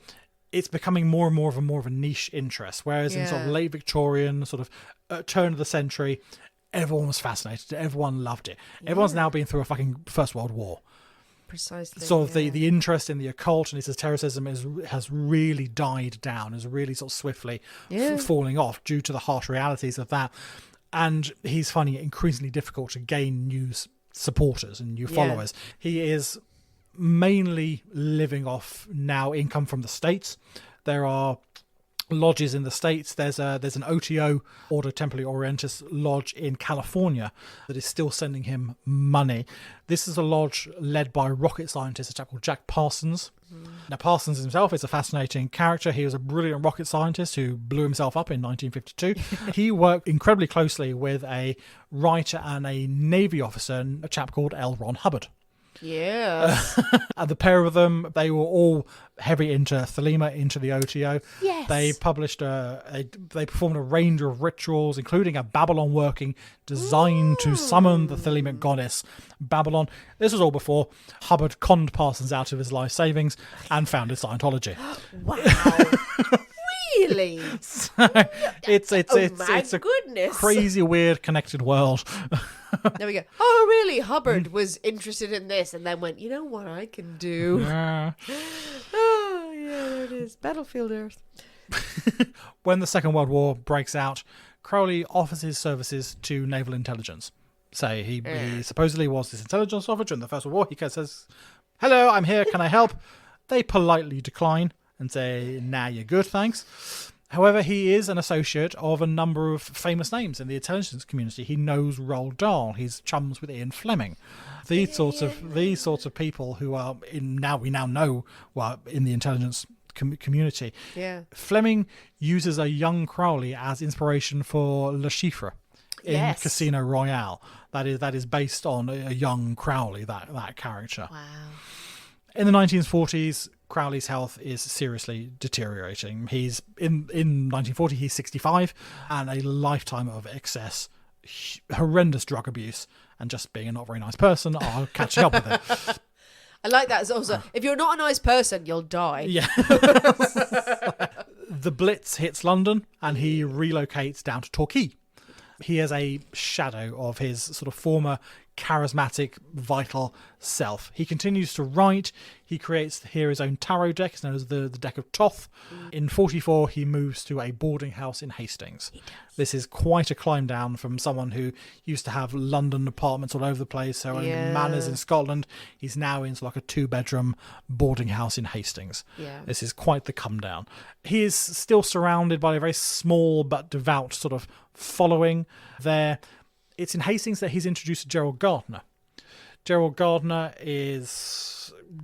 Speaker 2: it's becoming more and more of a niche interest. Whereas in sort of late Victorian, sort of turn of the century, everyone was fascinated. Everyone loved it. Everyone's now been through a fucking First World War.
Speaker 1: Precisely.
Speaker 2: Sort of the interest in the occult and esotericism has really died down, is really sort of swiftly falling off due to the harsh realities of that. And he's finding it increasingly difficult to gain new supporters and new followers. He is mainly living off now income from the States. There are lodges in the States. There's an OTO, Ordo Templi Orientis lodge in California that is still sending him money. This is a lodge led by a rocket scientist, a chap called Jack Parsons. Now, Parsons himself is a fascinating character. He was a brilliant rocket scientist who blew himself up in 1952. He worked incredibly closely with a writer and a Navy officer, a chap called L. Ron Hubbard.
Speaker 1: Yes.
Speaker 2: And the pair of them, they were all heavy into Thelema, into the OTO.
Speaker 1: Yes.
Speaker 2: They published they performed a range of rituals, including a Babylon working designed to summon the Thelemic goddess Babylon. This was all before Hubbard conned Parsons out of his life savings and founded Scientology.
Speaker 1: Wow. Really?
Speaker 2: So it's a
Speaker 1: goodness.
Speaker 2: crazy, weird, connected world.
Speaker 1: There we go. Oh, really? Hubbard was interested in this and then went, you know what I can do?
Speaker 2: Yeah.
Speaker 1: Oh, yeah, there it is. Battlefield Earth.
Speaker 2: When the Second World War breaks out, Crowley offers his services to naval intelligence. So he supposedly was this intelligence officer in the First World War. He says, hello, I'm here, can I help? They politely decline and say, nah, you're good, thanks. However, he is an associate of a number of famous names in the intelligence community. He knows Roald Dahl. He's chums with Ian Fleming. These sorts of people who are we now know in the intelligence community.
Speaker 1: Yeah.
Speaker 2: Fleming uses a young Crowley as inspiration for Le Chiffre in Casino Royale. That is based on a young Crowley, that character.
Speaker 1: Wow.
Speaker 2: In the 1940s, Crowley's health is seriously deteriorating. He's in 1940, he's 65, and a lifetime of excess, horrendous drug abuse, and just being a not very nice person are catching up with it.
Speaker 1: I like that as also, if you're not a nice person, you'll die.
Speaker 2: Yeah. The Blitz hits London, and he relocates down to Torquay. He is a shadow of his sort of former charismatic, vital self. He continues to write. He creates here his own tarot deck. It's known as the Deck of Thoth. In 1944, he moves to a boarding house in Hastings. This is quite a climb down from someone who used to have London apartments all over the place, so manors in Scotland. He's now into like a 2-bedroom boarding house in Hastings.
Speaker 1: Yeah.
Speaker 2: This is quite the come down. He is still surrounded by a very small but devout sort of following there. It's in Hastings that he's introduced to Gerald Gardner. Gerald Gardner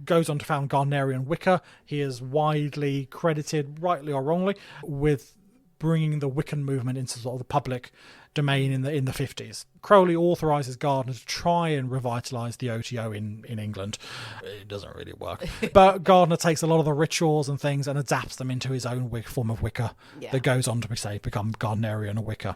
Speaker 2: goes on to found Gardnerian Wicca. He is widely credited, rightly or wrongly, with bringing the Wiccan movement into sort of the public domain in the 50s. Crowley authorises Gardner to try and revitalise the OTO in England. It doesn't really work. But Gardner takes a lot of the rituals and things and adapts them into his own form of Wicca that goes on to, become Gardnerian Wicca.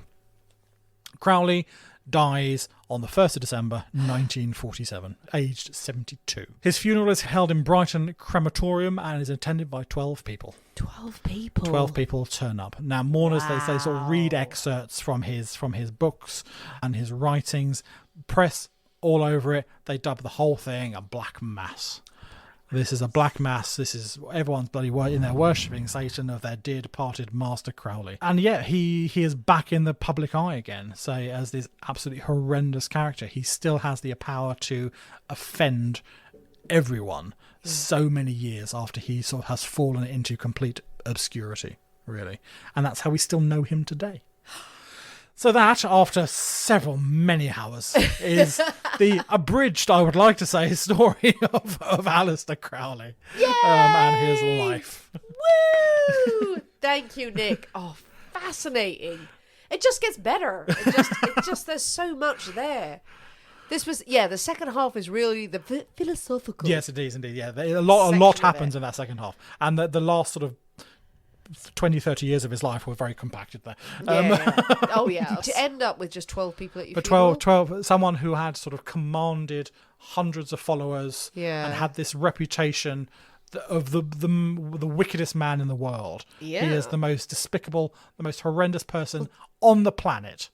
Speaker 2: Crowley dies on the 1st of December 1947, aged 72. His funeral is held in Brighton Crematorium and is attended by 12 people.
Speaker 1: 12 people?
Speaker 2: 12 people turn up. Now, mourners, they sort of read excerpts from his books and his writings. Press all over it. They dub the whole thing a black mass. This is a black mass. This is everyone's bloody in there worshipping Satan of their dear departed Master Crowley. And yet he is back in the public eye again, say, as this absolutely horrendous character. He still has the power to offend everyone so many years after he sort of has fallen into complete obscurity, really. And that's how we still know him today. So that, after many hours, is the abridged, I would like to say, story of Aleister Crowley and his life.
Speaker 1: Woo! Thank you, Nick. Oh, fascinating. It just gets better. It just there's so much there. This was, the second half is really the philosophical.
Speaker 2: Yes, it is indeed. Yeah, a lot happens in that second half. And the last sort of 20-30 years of his life were very compacted there.
Speaker 1: To end up with just 12 people at your funeral.
Speaker 2: 12, someone who had sort of commanded hundreds of followers and had this reputation of the wickedest man in the world. He is the most despicable, the most horrendous person on the planet.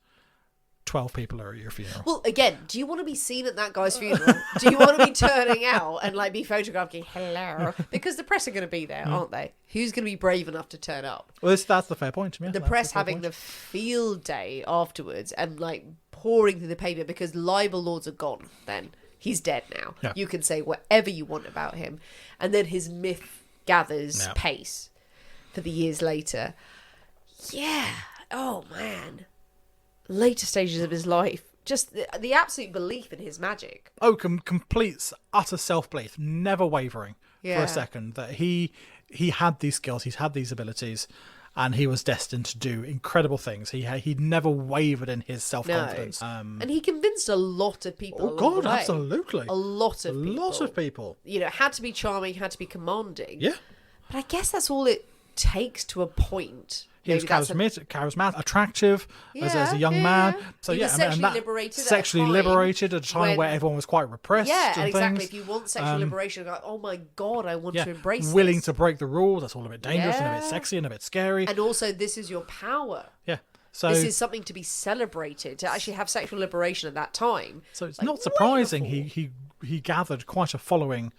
Speaker 2: 12 people are at your funeral.
Speaker 1: Well, again, do you want to be seen at that guy's funeral? Do you want to be turning out and be photographed going, hello? Because the press are going to be there, aren't they? Who's going to be brave enough to turn up?
Speaker 2: Well, that's the fair point. Yeah,
Speaker 1: the press having the field day afterwards and pouring through the paper because libel laws are gone then. He's dead now. Yeah. You can say whatever you want about him. And then his myth gathers pace for the years later. Yeah. Oh, man. Later stages of his life. Just the absolute belief in his magic.
Speaker 2: Oh, complete, utter self-belief, never wavering for
Speaker 1: Yeah.
Speaker 2: a second that he had these skills, he's had these abilities, and he was destined to do incredible things. He never wavered in his self-confidence.
Speaker 1: And he convinced a lot of people.
Speaker 2: Oh, God, absolutely.
Speaker 1: A lot of people.
Speaker 2: A lot of people.
Speaker 1: You know, had to be charming, had to be commanding.
Speaker 2: Yeah.
Speaker 1: But I guess that's all it takes to a point.
Speaker 2: He was charismatic, attractive as a young man. So
Speaker 1: he was sexually liberated.
Speaker 2: Sexually liberated at a time where everyone was quite repressed.
Speaker 1: Yeah,
Speaker 2: and
Speaker 1: exactly.
Speaker 2: things.
Speaker 1: If you want sexual liberation, go, oh my God, I want to embrace
Speaker 2: willing
Speaker 1: this.
Speaker 2: to break the rules. That's all a bit dangerous and a bit sexy and a bit scary.
Speaker 1: And also, this is your power.
Speaker 2: Yeah. So
Speaker 1: this is something to be celebrated, to actually have sexual liberation at that time.
Speaker 2: So it's not surprising he gathered quite a following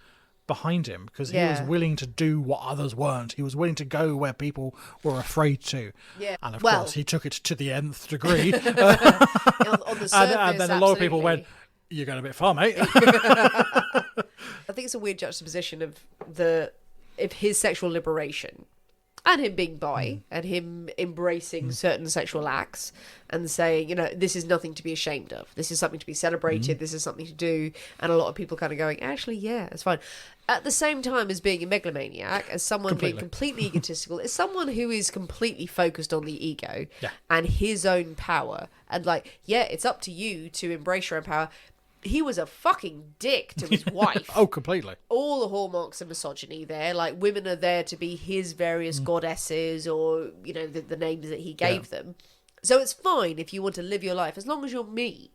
Speaker 2: behind him, because he was willing to do what others weren't. He was willing to go where people were afraid to.
Speaker 1: Yeah.
Speaker 2: And of course, he took it to the nth degree.
Speaker 1: On the surface,
Speaker 2: and then a lot of people went, "You're going a bit far, mate."
Speaker 1: I think it's a weird juxtaposition of his sexual liberation and him being bi and him embracing certain sexual acts and saying, you know, this is nothing to be ashamed of. This is something to be celebrated. This is something to do. And a lot of people kind of going, actually, yeah, it's fine. At the same time as being a megalomaniac, as someone being completely egotistical, as someone who is completely focused on the ego and his own power. And like, yeah, it's up to you to embrace your own power. He was a fucking dick to his wife.
Speaker 2: Oh, completely.
Speaker 1: All the hallmarks of misogyny there. Like, women are there to be his various goddesses or, you know, the names that he gave them. So it's fine if you want to live your life, as long as you're me.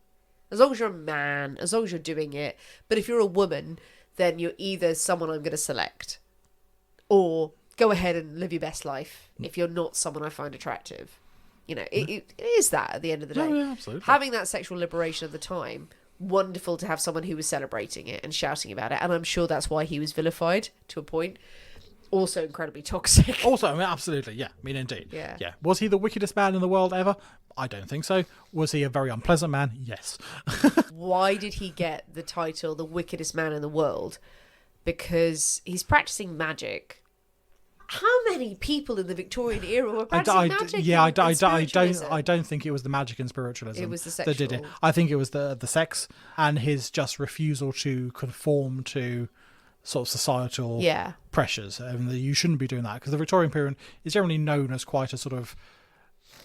Speaker 1: As long as you're a man. As long as you're doing it. But if you're a woman, then you're either someone I'm going to select, or go ahead and live your best life if you're not someone I find attractive. You know, it is that at the end of the day.
Speaker 2: Oh, yeah, absolutely.
Speaker 1: Having that sexual liberation of the time, wonderful to have someone who was celebrating it and shouting about it, and I'm sure that's why he was vilified to a point. Also incredibly toxic.
Speaker 2: Also, I mean, absolutely, yeah. I mean, indeed.
Speaker 1: Yeah.
Speaker 2: Was he the wickedest man in the world ever? I don't think so. Was he a very unpleasant man? Yes.
Speaker 1: Why did he get the title the wickedest man in the world? Because he's practicing magic. How many people in the Victorian era were practicing magic?
Speaker 2: Yeah,
Speaker 1: and
Speaker 2: I don't think it was the magic and spiritualism.
Speaker 1: It was the
Speaker 2: that did it.
Speaker 1: sexual.
Speaker 2: I think it was the sex and his just refusal to conform to sort of societal pressures, and that you shouldn't be doing that, because the Victorian period is generally known as quite a sort of,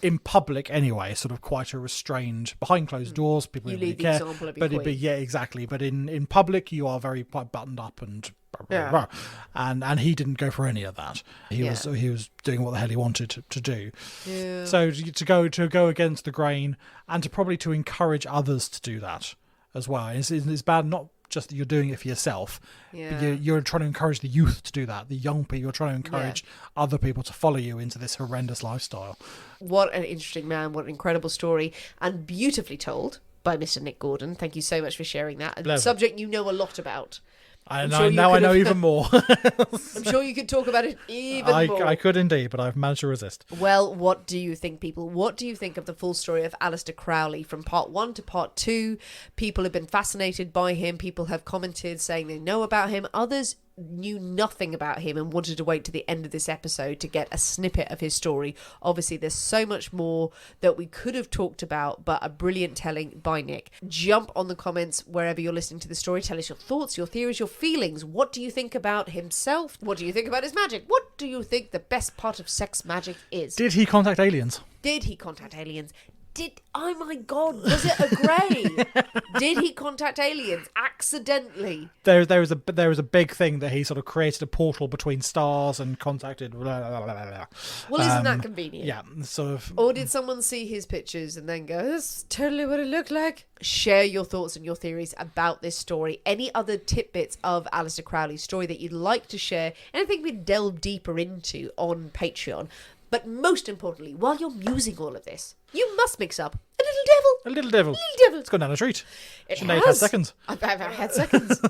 Speaker 2: in public anyway, sort of quite a restrained, behind closed doors, people
Speaker 1: You
Speaker 2: don't really
Speaker 1: lead the
Speaker 2: care.
Speaker 1: example of your queen.
Speaker 2: Yeah, exactly. But in public, you are very quite buttoned up and blah, blah, blah. And he didn't go for any of that. He was doing what the hell he wanted to do.
Speaker 1: Yeah.
Speaker 2: So to go against the grain, and to encourage others to do that as well. It's bad, not just that you're doing it for yourself, but you're trying to encourage the youth to do that, the young people. You're trying to encourage other people to follow you into this horrendous lifestyle.
Speaker 1: What an interesting man, what an incredible story, and beautifully told by Mr. Nick Gordon. Thank you so much for sharing that. A subject you know a lot about.
Speaker 2: I know even more.
Speaker 1: I'm sure you could talk about it even more.
Speaker 2: I could indeed, but I've managed to resist.
Speaker 1: Well, what do you think, people? What do you think of the full story of Aleister Crowley from part 1 to part 2? People have been fascinated by him. People have commented saying they know about him. Others knew nothing about him and wanted to wait to the end of this episode to get a snippet of his story. Obviously, there's so much more that we could have talked about, but a brilliant telling by Nick. Jump on the comments wherever you're listening to the story. Tell us your thoughts, your theories, your feelings. What do you think about himself? What do you think about his magic? What do you think the best part of sex magic is?
Speaker 2: Did he contact aliens?
Speaker 1: Did he contact aliens? Oh my God, was it a grey? Did he contact aliens accidentally?
Speaker 2: There was a big thing that he sort of created a portal between stars and contacted. Blah, blah, blah, blah.
Speaker 1: Well, isn't that convenient?
Speaker 2: Yeah, sort of.
Speaker 1: Or did someone see his pictures and then go, "That's totally what it looked like"? Share your thoughts and your theories about this story. Any other tidbits of Aleister Crowley's story that you'd like to share? Anything we delve deeper into on Patreon? But most importantly, while you're musing all of this, you must mix up a little devil.
Speaker 2: A little devil.
Speaker 1: Little devil.
Speaker 2: It's gone down a treat.
Speaker 1: It
Speaker 2: Shouldn't have
Speaker 1: has.
Speaker 2: had seconds.
Speaker 1: I've had seconds.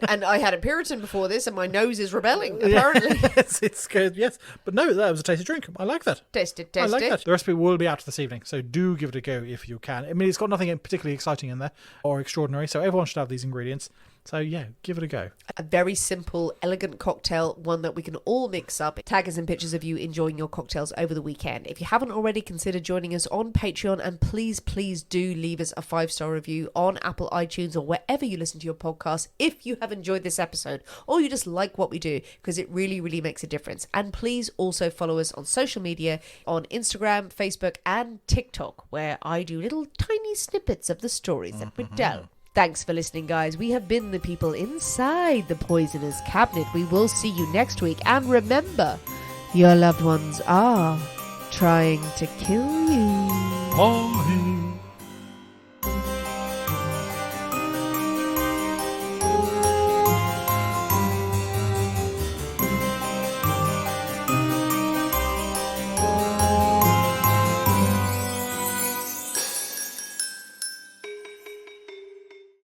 Speaker 1: and I had a Puritan before this, and my nose is rebelling, apparently.
Speaker 2: It's good, yes. But no, that was a tasty drink. I like that.
Speaker 1: Test it.
Speaker 2: I like that. The recipe will be out this evening, so do give it a go if you can. I mean, it's got nothing particularly exciting in there or extraordinary, so everyone should have these ingredients. So yeah, give it a go.
Speaker 1: A very simple, elegant cocktail, one that we can all mix up. Tag us in pictures of you enjoying your cocktails over the weekend. If you haven't already, consider joining us on Patreon, and please do leave us a 5-star review on Apple iTunes or wherever you listen to your podcast if you have enjoyed this episode or you just like what we do, because it really makes a difference. And please also follow us on social media on Instagram, Facebook and TikTok, where I do little tiny snippets of the stories that we tell. Thanks for listening, guys. We have been the people inside the poisoner's cabinet. We will see you next week. And remember, your loved ones are trying to kill you.
Speaker 2: Bye.